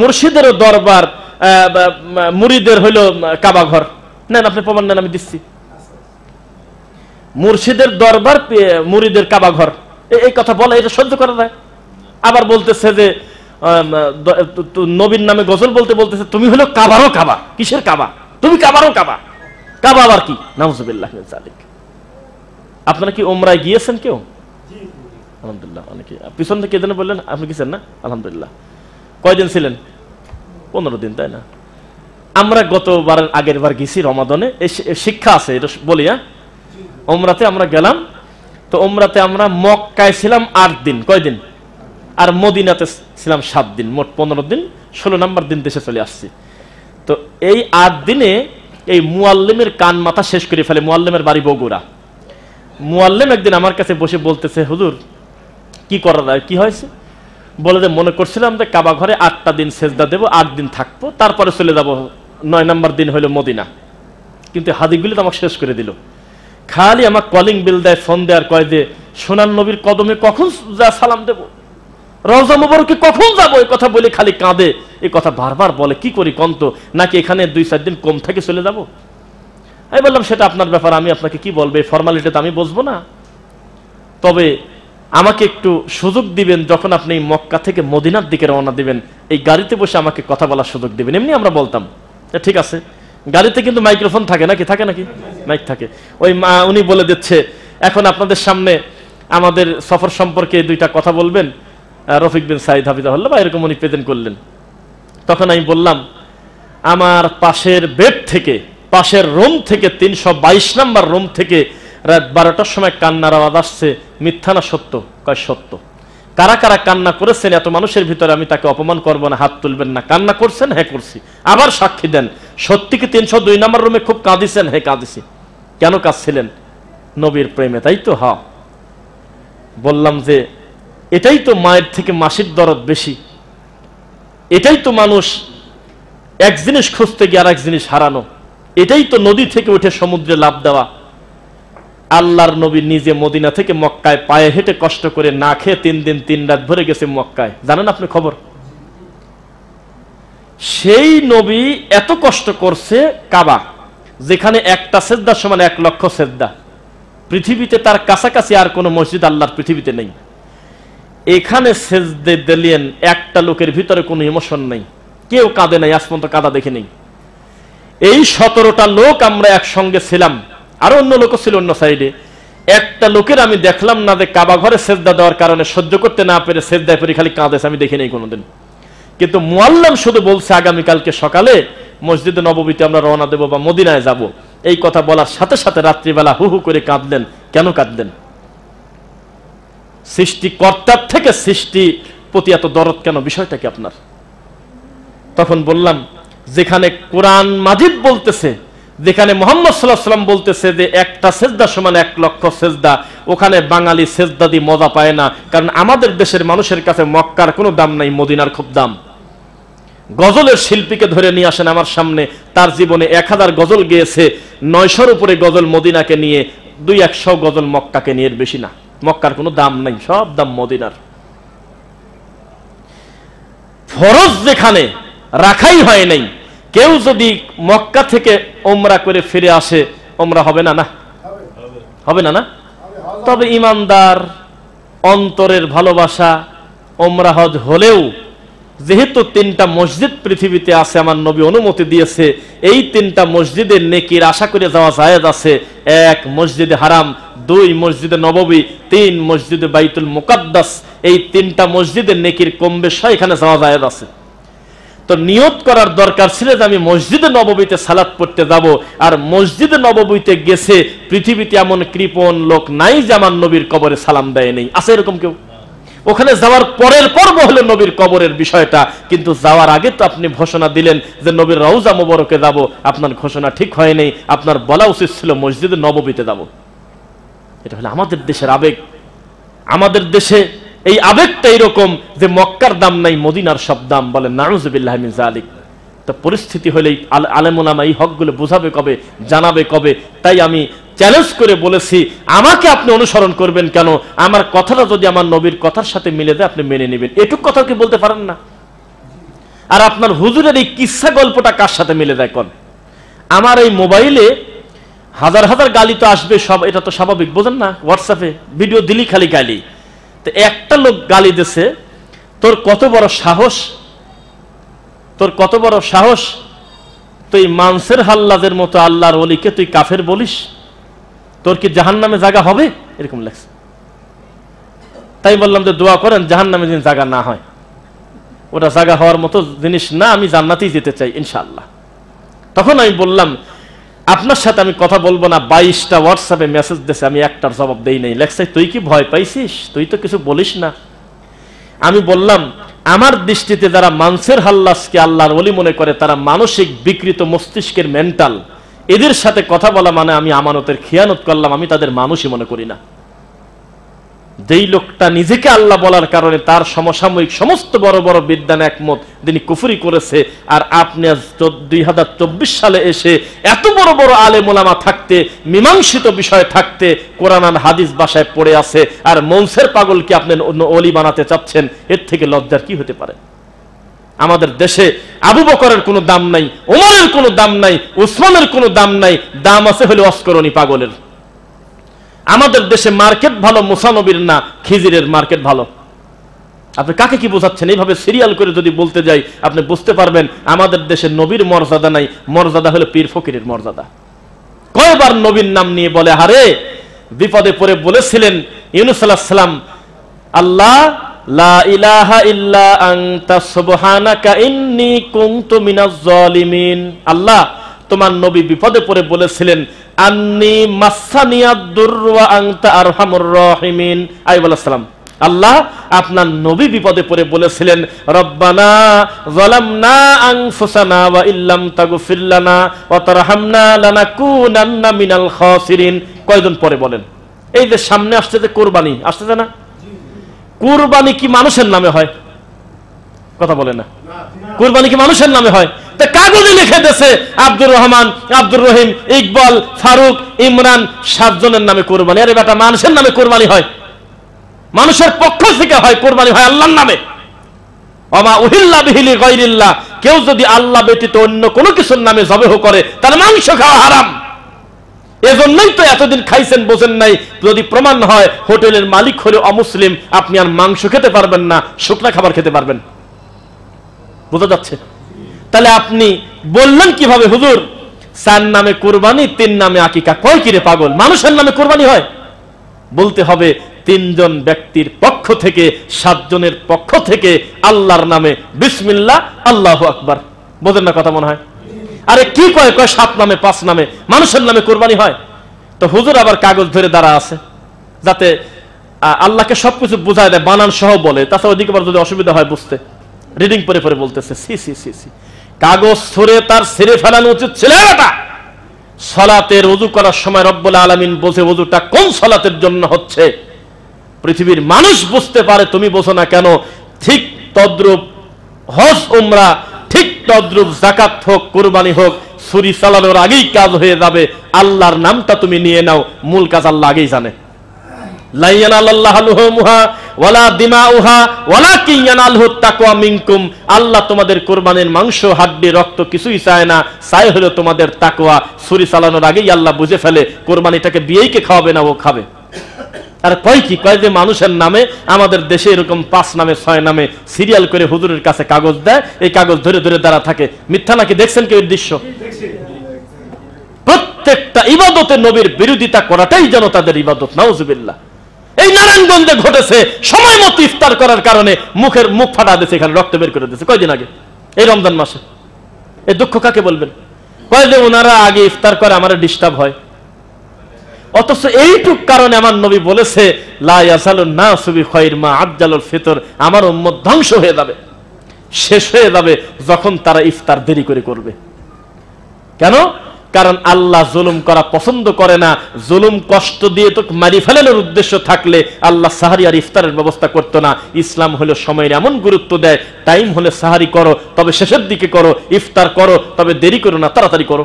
Speaker 1: মুর্শিদেরও দরবার, মুরিদের হইল কাবা ঘর। নেন, আপনি প্রমাণ নেন, আমি দিচ্ছি। মুর্শিদের দরবার, মুরিদের কাবা ঘর, এই কথা বলা, এটা সহ্য করা যায়? আবার বলতেছে যে নবীর নামে গজল বলতে বলতেছে, তুমি হলো কাবারও কাবা। কিসের কাবা? তুমি কাবারও কাবা। কাবা আবার কি? নাউযুবিল্লাহ মিন যালিক। আপনারা কি উমরায় গিয়েছেন কেউ? আলহামদুলিল্লাহ। অনেকে পিছন থেকে যেন বললেন, আপনি গেছেন না? আলহামদুলিল্লাহ। কয়দিন ছিলেন? 15 দিন, তাই না? আমরা গতবার আগের বার গেছি রমাদানে, এই শিক্ষা আছে, এটা বলি। হ্যাঁ, উমরাতে আমরা গেলাম, তো উমরাতে আমরা মক্কায় ছিলাম 8 দিন। কয়দিন? আর মদিনাতে ছিলাম 7 দিন, মোট 15 দিন। 16 নম্বর দিন দেশে চলে আসছি। তো এই 8 দিনে এই মুআল্লিমের কান মাথা শেষ করে ফেলে। মুআল্লিমের বাড়ি বগুড়া। মুআল্লিম একদিন আমার কাছে বসে বলতেছে, হুজুর কি করা যায়? কি হয়েছে? বলে যে মনে করছিলাম যে কাবা ঘরে 8টা দিন সেজদা দেবো, 8 দিন থাকবো, তারপরে চলে যাব, 9 নম্বর দিন হলো মদিনা। কিন্তু হাদিগুলি তো আমাকে শেষ করে দিল। খালি আমার কলিং বিল দেয়, ফোন দেয়, আর কয় যে সোনার নবীর কদমে কখন যা সালাম দেব, রওজা মুবারকে কখন যাবো, এই কথা বলে খালি কাঁদে। এই কথা বারবার বলে। কি করি কন্ত? নাকি এখানে 2-4 দিন কম থেকে চলে যাব? আমি বললাম, সেটা আপনার ব্যাপার, আমি আপনাকে কি বলবো, এই ফর্মালিটি তো আমি বসবো না। তবে আমাকে একটু সুযোগ দিবেন, যখন আপনি মক্কা থেকে মদিনার দিকে রওনা দিবেন, এই গাড়িতে বসে আমাকে কথা বলার সুযোগ দিবেন। এমনি আমরা বলতাম, ঠিক আছে। গাড়িতে কিন্তু মাইক্রোফোন থাকে নাকি? থাকে নাকি? মাইক থাকে। ওই উনি বলে দিচ্ছে, এখন আপনাদের সামনে আমাদের সফর সম্পর্কে 2টা কথা বলবেন, রফিক বিন সাইদ হাফিজাহুল্লাহ, বা এরকম উনি প্রেজেন্ট করলেন। তখন আমি বললাম, আমার পাশের বেড থেকে, পাশের রুম থেকে, 322 নম্বর রুম থেকে রাত 12টার সময় কান্নার আওয়াজ আসছে। মিথ্যা না সত্য? কয় সত্য। কারা কারা কান্না করেছেন এত মানুষের ভিতরে? আমি তাকে অপমান করবো না, হাত তুলবেন না। কান্না করছেন? হ্যাঁ করছি। আবার সাক্ষী দেন। সত্যি কি 302 নম্বর রুমে খুব কাঁদিছেন? হ্যাঁ কাঁদিছি। কেন কাঁদছিলেন? নবীর প্রেমে, তাই তো? হ্যাঁ। বললাম যে এটাই তো মায়ের থেকে মাসির দরদ বেশি। এটাই তো মানুষ এক জিনিস খুঁজতে গিয়ে আর এক জিনিস হারানো। এটাই তো নদী থেকে উঠে সমুদ্রে লাফ দেওয়া। আল্লাহর নবী নিজে মদিনা থেকে মক্কায় পায়ে হেঁটে কষ্ট করে না খেয়ে 3 দিন 3 রাত ভরে গেছে মক্কায়, জানেন আপনি খবর? সেই নবী এত কষ্ট করছে, কাবা যেখানে একটা সেজদার সমান 1 লক্ষ সেজদা, পৃথিবীতে তার কাছাকাছি আর কোনো মসজিদ আল্লাহর পৃথিবীতে নেই, এখানে সেজদে দিলেন, একটা লোকের ভিতরে কোনো ইমোশন নেই, কেউ কাঁদে নাই, আজ পর্যন্ত কাঁদা দেখে নেই। এই 17টা লোক আমরা একসঙ্গে ছিলাম, আরো অন্য লোক ছিল অন্য সাইডে, একটা লোকের আমি দেখলাম না যে কাবা ঘরে সেজদা দেওয়ার কারণে সহ্য করতে না পেরে সেজদায় পড়ে খালি কাঁদেছে, আমি দেখি নাই কোনোদিন। কিন্তু মুআল্লিম শুধু বলছে আগামীকালকে সকালে মসজিদে নববীতে আমরা রওনা দেব বা মদিনায় যাব, এই কথা বলার সাথে সাথে রাত্রিবেলা হু হু করে কাঁদলেন। কেন কাঁদলেন? সৃষ্টিকর্তার থেকে সৃষ্টি প্রতি এত দরদ কেন, বিষয়টা কি আপনার? তখন বললাম, যেখানে কোরআন মাজিদ বলতেছে, যেখানে মুহাম্মদ সাল্লাল্লাহু আলাইহি ওয়াসাল্লাম বলতেছে যে একটা সেজদা সমান 1 লক্ষ সেজদা, ওখানে বাঙালি সেজদা দিয়ে মজা পায় না, কারণ আমাদের দেশের মানুষের কাছে মক্কার কোনো দাম নাই, মদিনার খুব দাম। গজলের শিল্পীকে ধরে নিয়ে আসেন আমার সামনে, তার জীবনে 1000 গজল গেয়েছে, 900-র উপরে গজল মদিনাকে নিয়ে, 200-100 গজল মক্কাকে নিয়ে, বেশি না। মক্কার কোনো দাম নাই, সব দাম মদিনার। ফরজ যেখানে রাখাই হয় নাই, কেউ যদি মক্কা থেকে ওমরা করে ফিরে আসে, ওমরা হবে না? না হবে না? না, তবে ইমানদার, অন্তরের ভালোবাসা, ওমরা হজ হলেও যেহেতু 3টা মসজিদ পৃথিবীতে আছে, আমার নবী অনুমতি দিয়েছে, এই 3টা মসজিদের নেকির আশা করে যাওয়া জায়েজ আছে। 1 মসজিদে হারাম, 2 মসজিদে নববী, 3 মসজিদে বাইতুল মুকাদ্দাস, এই 3টা মসজিদের নেকির কম বেশি এখানে যাওয়া জায়েজ আছে। তো নিয়ত করার দরকার ছিল যে আমি মসজিদে নববীতে সালাত পড়তে যাব, আর মসজিদে নববীতে গেছে পৃথিবীতে এমন কৃপণ লোক নাই যে আমার নবীর কবরে সালাম দেয় নেই, আছে এরকম কেউ? ওখানে যাওয়ার পরের পর্ব হলো নবীর কবরের বিষয়টা, কিন্তু যাওয়ার আগে তো আপনি ঘোষণা দিলেন যে নবীর রওজা মুবারকে যাব, আপনার ঘোষণা ঠিক হয় নাই, আপনার বলা উচিত ছিল মসজিদে নববীতে যাব। এটা হলো আমাদের দেশের আবেগ। আমাদের দেশে এই আবেগটা এরকম যে মক্কার দাম নাই, মদিনার সব দাম, বলেন নাউযুবিল্লাহি মিন যালিক। তো পরিস্থিতি হলেই আলেম ওলামা এই হকগুলো বোঝাবে কবে, জানাবে কবে? তাই আমি চ্যালেঞ্জ করে বলেছি, আমাকে আপনি অনুসরণ করবেন কেন? আমার কথাটা যদি আমার নবীর কথার সাথে মিলে যায়, আপনি মেনে নেবেন, এটুক কথা কি বলতে পারেন না? আর আপনার হুজুরের এই কিসসা গল্পটা কার সাথে মিলে যায় কোন? আমার এই মোবাইলে হাজার হাজার গালি তো আসবে, সব, এটা তো স্বাভাবিক, বোঝেন না? হোয়াটসঅ্যাপে ভিডিও দিলি খালি গালি। তো একটা লোক গালি দিছে, তোর কত বড় সাহস, তোর কত বড় সাহস, তুই মানসের হাল্লাজের মতো আল্লাহর ওলিকে তুই কাফের বলিস, তোর কি জাহান্নামে জায়গা হবে? এরকম লাগছে। তাই বললাম যে দোয়া করেন জাহান্নামে যেন জায়গা না হয়, ওটা জায়গা হওয়ার মতো জিনিস না, আমি জান্নাতেই যেতে চাই ইনশাআল্লাহ। তখন আমি বললাম, আপনার সাথে আমি কথা বলবো না, 22টা হোয়াটসঅ্যাপে মেসেজ দিয়েছে, আমি একটার জবাব দেই নাই। লেখছে, তুই কি ভয় পাইছিস? তুই তো কিছু বলিস না। আমি বললাম, আমার দৃষ্টিতে যারা মানসের হাল্লাসকে আল্লাহর ওলি মনে করে, তারা মানসিক বিকৃত মস্তিষ্কের মেন্টাল, এদের সাথে কথা বলা মানে আমি আমানতের খিয়ানত করলাম, আমি তাদের মানুষই মনে করি না। যেই লোকটা নিজেকে আল্লাহ বলার কারণে তার সমসাময়িক সমস্ত বড় বড় বিদ্বান একমত তিনি কুফরি করেছে, আর আপনি আজ 2024 সালে এসে এত বড় বড় আলেম ওলামা থাকতে, মীমাংসিত বিষয় থাকতে, কোরআন আর হাদিস ভাষায় পড়ে আছে, আর মনসের পাগলকে আপনি ওলি বানাতে চাচ্ছেন, এর থেকে লজ্জার কি হতে পারে? আমাদের দেশে আবু বকরের কোনো দাম নাই, ওমরের কোনো দাম নাই, উসমানের কোনো দাম নাই, দাম আছে হলো অস্করণী পাগলের। আমাদের দেশে মার্কেট ভালো মুসা নবীর না, খিজিরের মার্কেট ভালো। আপনি কাকে কি বোঝাচ্ছেন? এইভাবে সিরিয়াল করে যদি বলতে যাই, আপনি বুঝতে পারবেন আমাদের দেশে নবীর মর্যাদা নাই, মর্যাদা হলো পীর ফকিরের মর্যাদা। কয়বার নবীর নাম নিয়ে বলে, হারে বিপদে পড়ে বলেছিলেন ইউনূস আলাইহিস সালাম, আল্লাহ লা ইলাহা ইল্লা আনতা সুবহানাকা ইন্নী কুনতু মিনাজ জালিমিন। আল্লাহ, তোমার নবী বিপদে পড়ে বলেছিলেন, আন্নী মাসানিয়াদ দুর ওয়া আনতা আরহামুর রাহিমিন। আইয়ুব আলাইহিস সালাম, আল্লাহ, আপনার নবী বিপদে পড়ে বলেছিলেন, রব্বানা যালামনা আনফুসানা ওয়া ইল্লাম তাগফির লানা ওয়া তারহামনা লানাকুনান্না মিনাল খাসিরিন। কয়জন পরে বলেন? এই যে সামনে আসছে যে কোরবানি, আসছে না? কুরবানি কি মানুষের নামে হয়? কথা বলে না। কুরবানি কি মানুষের নামে হয়? তা কাগজে লিখে দিয়েছে আব্দুর রহমান, আব্দুর রহিম, ইকবাল, ফারুক, ইমরান 7 জনের নামে কুরবানি। আরে বেটা, মানুষের নামে কুরবানি হয়? মানুষের পক্ষ থেকে হয়, কুরবানি হয় আল্লাহর নামে। ওমা উহিল্লা বিহি লিগাইরিল্লাহ, কেউ যদি আল্লাহ ব্যতীত অন্য কোনো কিছুর নামে জবেহ করে তাহলে মাংস খাওয়া হারাম। এজন্যই তো এতদিন খাইছেন, বোঝেন নাই? যদি প্রমাণ হয় হোটেলের মালিক হলে অমুসলিম, আপনি আর মাংস খেতে পারবেন না, শুকনা খাবার খেতে পারবেন। বোঝা যাচ্ছে? তাহলে আপনি বললেন কিভাবে হুজুর 4 নামে কুরবানি, 3 নামে আকিকা? কয় কিরে পাগল, মানুষের নামে কুরবানি হয়? বলতে হবে 3 জন ব্যক্তির পক্ষ থেকে, 7 জনের পক্ষ থেকে আল্লাহর নামে বিসমিল্লাহ, আল্লাহু আকবার। বোঝেন না কথা মনে হয়? আরে কি কয় 7 নামে 5 নামে মানুষের নামে কুরবানি হয়? তো হুজুর আবার কাগজ ধরে দাঁড়া আছে যাতে আল্লাহকে সবকিছু বুঝায় দেয়, বানান সহ বলে। তাছাড়া ওদিকে আবার যদি অসুবিধা হয় বুঝতে, রিডিং পরে পরে বলতেছে। সি সি সি সি, কাগজ ছুঁড়ে তার ছিঁড়ে ফেলানো উচিত ছিল। এটা সালাতের ওযু করার সময় রব্বুল আলামিন বোঝে ওযুটা কোন সালাতের জন্য হচ্ছে। পৃথিবীর মানুষ বুঝতে পারে, তুমি বোঝো না কেন? ঠিক তদ্রূপ হজ উমরা, ঠিক তদ্রূপ যাকাত হোক, কুরবানি হোক, ছুরি চালানোর আগেই কাজ হয়ে যাবে। আল্লাহর নামটা তুমি নিয়ে নাও, মূল কাজ আল্লাহ আগেই জানে। লা ইয়ানালাল্লাহু লুহুমুহা ওয়ালা দিমাউহা ওয়ালাকিন ইয়ানালুহুত তাকওয়া মিনকুম। আল্লাহ তোমাদের কুরবানির মাংস, হাড্ডি, রক্ত কিছুই চায় না, চায় হলো তোমাদের তাকওয়া। ছুরি চালানোর আগেই আল্লাহ বুঝে ফেলে কুরবানিটাকে বিয়েইকে খাওয়াবে না ও খাবে। আর কয় কি কয় যে মানুষের নামে, আমাদের দেশে এরকম 5 নামে 6 নামে সিরিয়াল করে হুজুরের কাছে কাগজ দেয়, এই কাগজ ধরে ধরে দাঁড়া থাকে। মিথ্যা নাকি? দেখছেন কি দৃশ্য? প্রত্যেকটা ইবাদতে নবীর বিরোধিতা করাটাই যেন তাদের ইবাদত। নাউজুবিল্লাহ। এই নারায়ণগঞ্জে ঘটেছে, সময় মতো ইফতার করার কারণে মুখ ফাটা দিয়েছে, এখানে রক্ত বের করে দিয়েছে কয়দিন আগে, এই রমজান মাসে। এই দুঃখ কাকে বলবেন? কয় যে ওনারা আগে ইফতার করে আমার ডিস্টার্ব হয়। অথচ এইটুক কারণে আমার নবী বলেছে লা ইয়াসালুন নাসু বিখাইর মা আজ্জালুল ফিতর, আমার উম্মত ধ্বংস হয়ে যাবে, শেষ হয়ে যাবে যখন তারা ইফতার দেরি করে করবে। কেন? কারণ আল্লাহ জুলুম করা পছন্দ করে না। জুলুম কষ্ট দিয়ে তো মারি ফেলানোর উদ্দেশ্য থাকলে আল্লাহ সাহারি আর ইফতারের ব্যবস্থা করতো না। ইসলাম হলো সময়ের এমন গুরুত্ব দেয়, টাইম হলে সাহারি করো তবে শেষের দিকে করো, ইফতার করো তবে দেরি করো না, তাড়াতাড়ি করো।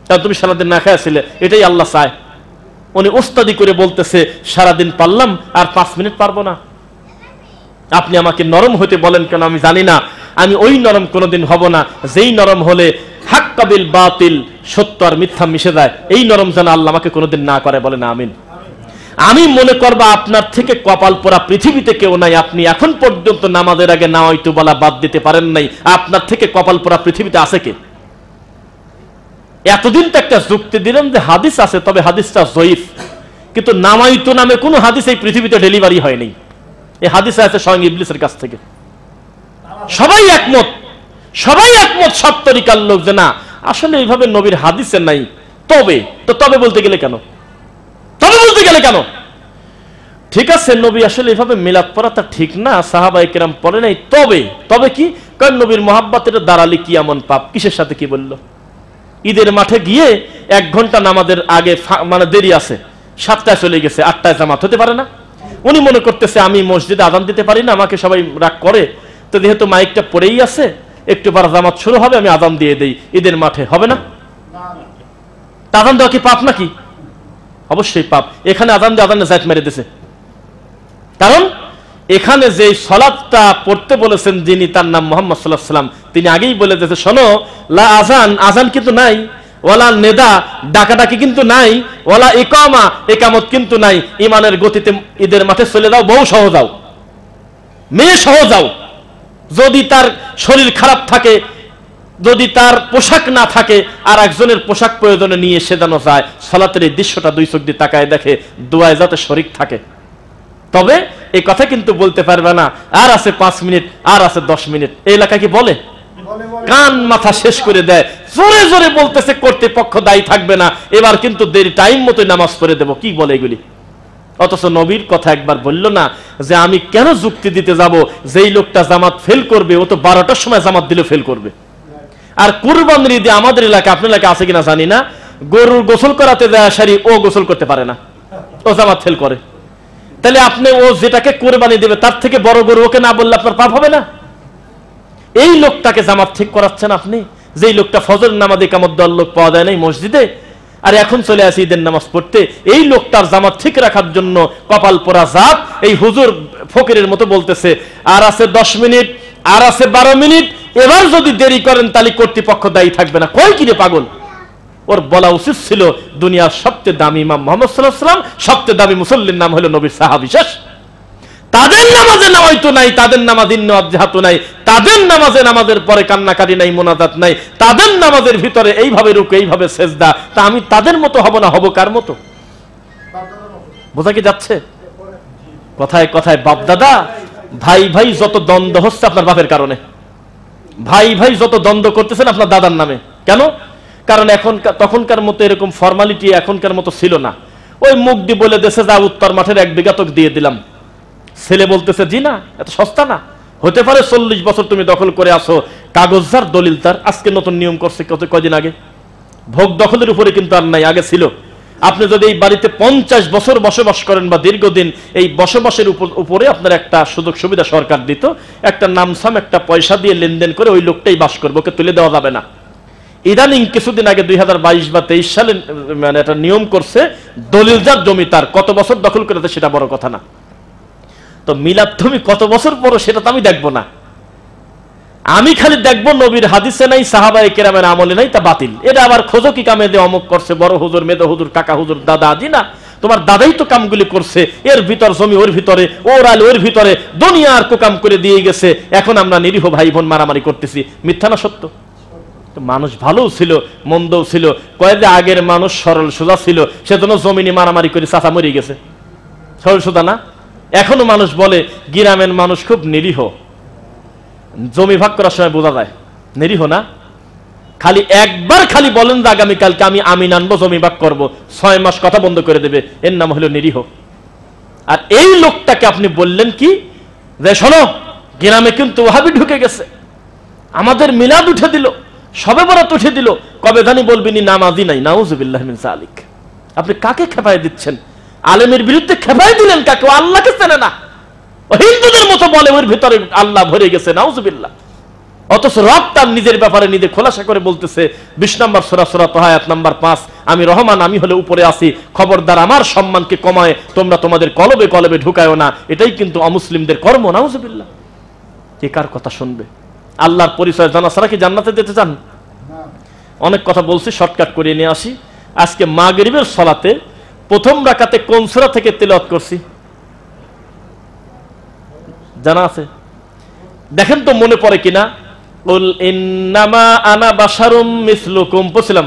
Speaker 1: কারণ তুমি সারাদিন না খাইছিলে, এটাই আল্লাহ চায়। উনি ওস্তাদি করে বলতেছে সারাদিন পারলাম আর 5 মিনিট পারবো না। আপনি আমাকে নরম হতে বলেন কেন? আমি জানি না, আমি ওই নরম কোনোদিন হব না যেই নরম হলে হক কাবিল বাতিল, সত্য আর মিথ্যা মিশে যায়। এই নরম যেন আল্লাহ আমাকে কোনোদিন না করে, বলেন আমিন। আমি মনে করবো আপনার থেকে কপাল পোড়া পৃথিবীতে কেউ নাই। আপনি এখন পর্যন্ত নামাজের আগে নাওয়াইতু বলা বাদ দিতে পারেন নাই। আপনার থেকে কপাল পোড়া পৃথিবীতে আছে কে? এতদিন তো একটা যুক্তি দিলেন যে হাদিস আছে, তবে হাদিসটা জয়ীফ। কিন্তু নামাইতু নামে কোনো হাদিস এই পৃথিবীতে ডেলিভারি হয়নি। এই হাদিস আছে স্বয়ং ইবলিসের কাছ থেকে। সবাই একমত, সবাই একমত, সব তরিকার লোক, যে না আসলে এইভাবে নবীর হাদিসে নাই। তবে বলতে গেলে কেন? তবে বলতে গেলে কেন? ঠিক আছে, নবী আসলে এইভাবে মিলাদ পড়াটা ঠিক না, সাহাবায়ে কেরাম পড়ে নাই। তবে কি? কারণ নবীর মহাব্বতের দাঁড়ালে কি এমন পাপ? কিসের সাথে কি বললো? ঈদের মাঠে গিয়ে 1 ঘন্টা নামাজের আগে মানে দেরি আছে, 7টায় চলে গেছে, 8টায় জামাত হতে পারে না? উনি মনে করতেছে আমি মসজিদে আজান দিতে পারি না, আমাকে সবাই রাগ করে, তো যেহেতু মাইকটা পড়েই আছে একটু বার জামাত শুরু হবে, আমি আজান দিয়ে দেই। ঈদের মাঠে হবে না? আজান দেওয়া কি পাপ নাকি? অবশ্যই পাপ। এখানে আজান দিয়ে আজানে জায়েত মেরে দিয়েছে। কারণ এখানে যে সালাতটা পড়তে বলেছেন যিনি, তার নাম মুহাম্মদ সাল্লাল্লাহু আলাইহি ওয়াসাল্লাম, তিনি আগেই বলে দিয়েছে শোনো, লা আজান কিন্তু নাই, ওয়ালা নেদা ডাকাডাকি কিন্তু নাই, ওয়ালা ইকামা ইকামত কিন্তু নাই। ইমানের গতিতে ঈদের মাঠে চলে যাও, বউ সহ যাও, মেয়ে সহ যাও। যদি তার শরীর খারাপ থাকে, যদি তার পোশাক না থাকে, আর একজনের পোশাক প্রয়োজনে নিয়ে সেজানো যায়, সালাতের এই দৃশ্যটা 2 চোখ দিয়ে তাকায় দেখে, দোয়ায় যাতে শরীক থাকে। তবে এই কথা কিন্তু বলতে পারবে না আর আছে 5 মিনিট, আর আছে 10 মিনিট। এই এলাকায় কি বলে? কান মাথা শেষ করে দেয়। জোরে জোরে বলতেছে কর্তৃপক্ষ দায়ী থাকবে না, এবার কিন্তু দেরি, টাইম মতো নামাজ পড়ে দেব। কি বলে এগুলি? অথচ নবীর কথা একবার বলল না যে আমি কেন যুক্তি দিতে যাব? যেই লোকটা জামাত ফেল করবে, ও তো 12টার সময় জামাত দিলে ফেল করবে। আর কুরবানির ঈদে আমাদের এলাকায়, আপনার এলাকায় আছে কিনা জানি না, গরুর গোসল করাতে যায় সারি, ও গোসল করতে পারে না, ও জামাত ফেল করে। তাহলে আপনি ও যেটাকে কোরবানি দেবে তার থেকে বড় গরু ওকে না বললে আপনার পাপ হবে না? এই লোকটাকে জামাত ঠিক করাচ্ছেন আপনি, যেই লোকটা ফজর নামাজে ইকামত দেওয়ার লোক পাওয়া যায় নাই মসজিদে, আর এখন চলে আসি ঈদের নামাজ পড়তে। এই লোকটার জামাত ঠিক রাখার জন্য কপাল পোড়া জাত এই হুজুর ফকিরের মতো বলতেছে আর আছে 10 মিনিট, আর আছে 12 মিনিট, এবার যদি দেরি করেন তাহলে কর্তৃপক্ষ দায়ী থাকবে না। কই কিরে পাগল? ওর বলা উচিত ছিল দুনিয়ার সবচেয়ে দামি ইমাম মুহাম্মদ সাল্লাল্লাহু আলাইহি ওয়াসাল্লাম, সবচেয়ে দামি মুসল্লির নাম হলো নবীর সাহাবী শেষ। তাদের নামাজে নামাইতো নাই, তাদের নামাজ ইন্না আযহাতু নাই, তাদের নামাজে নামাজের পরে কান্নাকাটি নাই, মোনাজাত নাই, তাদের নামাজের ভিতরে এইভাবে রুকু, এইভাবে সেজদা। তা আমি তাদের মতো হব না, হব কার মতো? বোঝা কি যাচ্ছে? কথায় কথায় বাপ দাদা, ভাই ভাই যত দ্বন্দ্ব হচ্ছে আপনার বাপের কারণে। ভাই ভাই যত দ্বন্দ্ব করতেছেন আপনার দাদার নামে। কেন? কারণ তখনকার মতো এরকম ফর্মালিটি এখনকার মতো ছিল না। ওই মুখ দিয়ে বলে দেশে যা উত্তর মাঠের 1 বিঘা তোকে দিয়ে দিলাম। ছেলে বলতেছে জি না, এত সস্তা না, হতে পারে 40 বছর তুমি দখল করে আসো, কাগজ যার দলিল তার। আজকে নতুন নিয়ম করছে কয়দিন আগে, ভোগ দখলের উপরে কিন্তু আর নাই, আগে ছিল। আপনি যদি এই বাড়িতে 50 বছর বসবাস করেন বা দীর্ঘদিন, এই বসবাসের উপরে আপনার একটা সুযোগ সুবিধা সরকার দিত, একটা নামসাম একটা পয়সা দিয়ে লেনদেন করে ওই লোকটাই বাস করবে, ওকে তুলে দেওয়া যাবে না। ইদানিং কিছুদিন আগে 2022 বা 23 সালে মানে একটা নিয়ম করছে, দলিল যার জমি তার, কত বছর দখল করেছে সেটা বড় কথা না। তো মিলাদ তুমি কত বছর পর সেটা তো আমি দেখবো না, আমি খালি দেখবো নবীর হাদিসে নাই, সাহাবায়ে কেরামের আমলে নাই, তা বাতিল। এটা আবার খোঁজো কি কামে দিয়ে অমুক করছে, বড় হুজুর, মেদো হুজুর, কাকা হুজুর, দাদা আদি না, তোমার দাদাই তো কামগুলি করছে, এর ভিতর জমি ওর ভিতরে, ওর আল ওর ভিতরে, দুনিয়ার কুকাম করে দিয়ে গেছে। এখন আমরা নিরীহ ভাই বোন মারামারি করতেছি, মিথ্যা না সত্য? মানুষ ভালোও ছিল, মন্দও ছিল। কয়েকদিন আগের মানুষ সরল সোজা ছিল, সেজন্য জমিনে মারামারি করে চাচা মরে গেছে, সরল সোজা না? এখনো মানুষ বলে গ্রামের মানুষ খুব নিরীহ, জমি ভাগ করার সময় বোঝা যায় নিরীহ না। খালি একবার খালি বলেন যে আগামীকালকে আমি আমিন আনবো, জমি ভাগ করবো, 6 মাস কথা বন্ধ করে দেবে, এর নাম হলো নিরীহ। আর এই লোকটাকে আপনি বললেন কি যে শোনো, গ্রামে কিন্তু ওয়াহাবি ঢুকে গেছে, আমাদের মিলাদ উঠে দিল, শবে বরাত উঠে দিল, কবে জানি বলবিনি নামাজি নাই। নাউযুবিল্লাহি মিন যালিক। আপনি কাকে খেপায় দিচ্ছেন? আলেমের বিরুদ্ধে খেপায় দিলেন কাকে? ও আল্লাহকে চেনে না, ও হিন্দুদের মতো বলে ওর ভিতরে আল্লাহ ভরে গেছে, নাউযুবিল্লাহ। অথচ রব তার নিজের ব্যাপারে নিজে খোলাসা করে বলতেছে 20 নম্বর সূরা, সূরা তাহা আয়াত নাম্বার 5, আমি রহমান, আমি হলে উপরে আছি, খবরদার আমার সম্মানকে কমায় তোমরা তোমাদের কলবে কলবে ঢুকায়ও না। এটাই কিন্তু অমুসলিমদের কর্ম, নাউযুবিল্লাহ। কে কার কথা শুনবে? আল্লাহর পরিচয় জানা ছাড়া কি জান্নাতে যেতে চান? অনেক কথা বলছি, শর্টকাট করে নিয়ে আসি। আজকে মাগরিবের সালাতে প্রথম রাকাতে কোন সূরা থেকে তিলাওয়াত করছি জানা আছে? দেখেন তো মনে পড়ে কিনা। কুল ইন্নামা আনা বাশারুম মিসলুকুম পড়ছিলাম,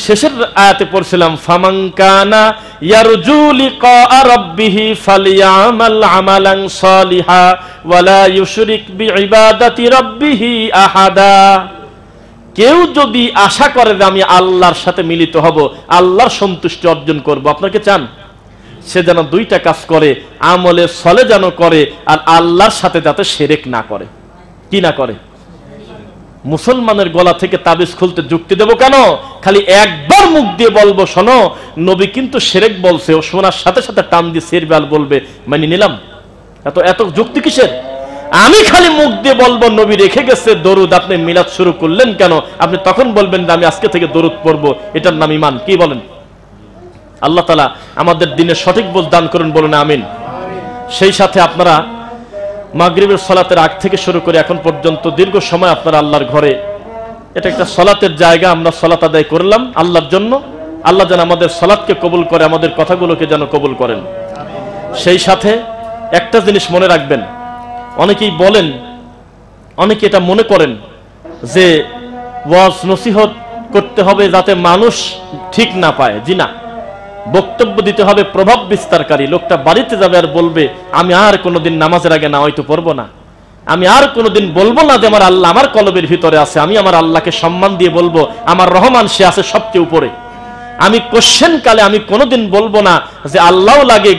Speaker 1: শেষের আয়াতে পড়ছিলাম ফামান কানা ইয়ারজু লিকা রাব্বিহি ফালিয়ামাল আমালান সালিহা ওয়ালা ইউশরিক বিইবাদাতি রাব্বিহি আহাদা। কেউ যদি আশা করে যে আমি আল্লাহর সাথে মিলিত হব, আল্লাহর সন্তুষ্টি অর্জন করব, আপনাকে চান সে যেন 2টা কাজ করে, আমলে সলে যেন করে, আর আল্লাহর সাথে যাতে শিরক না করে। কি না করে? মুসলমানের গলা থেকে তাবিজ খুলতে যুক্তি দেব কেন? খালি একবার মুখ দিয়ে বলবো শোনো নবী কিন্তু শিরক বলছে, ও শোনার সাথে সাথে টান দিয়ে সিরবাল বলবে, মানে নিলাম। এত এত যুক্তি কিসের? আমি খালি মুখ দিয়ে বলবো নবী রেখে গেছে দরুদ, আপনি মিলাদ শুরু করলেন কেন? আপনি তখন বলবেন যে আমি আজকে থেকে দরুদ পড়বো, এটার নাম ঈমান। কি বলেন? আল্লাহ তাআলা আমাদের দিনের সঠিক বোঝ দান করুন, বলুন আমিন। সেই সাথে আপনারা মাগরিবের সালাতের আগ থেকে শুরু করে এখন পর্যন্ত দীর্ঘ সময় আপনারা আল্লাহর ঘরে, এটা একটা সালাতের জায়গা, আমরা সালাত আদায় করলাম আল্লাহর জন্য। আল্লাহ যেন আমাদের সালাতকে কবুল করে, আমাদের কথাগুলোকে যেন কবুল করেন। সেই সাথে একটা জিনিস মনে রাখবেন, অনেকেই বলেন, অনেকে এটা মনে করেন যে ওয়াজ নসিহত করতে হবে যাতে মানুষ ঠিক না পায়। জি না, বক্তব্য দিতে হবে প্রভাব বিস্তারকারী। লোকটা বাড়িতে যাবে আর বলবে আমি আর কোনোদিন নামাজের আগে না হয়তো পড়বো না, আমি আর কোনোদিন বলবো না যে আমার আল্লাহ আমার কলবের ভিতরে আছে, আমি আমার আল্লাহকে সম্মান দিয়ে বলবো আমার রহমান সে আছে সবচেয়ে উপরে। আমি কোশ্চেন কালে আমি কোনোদিন বলবো না যে আল্লাহ লাগে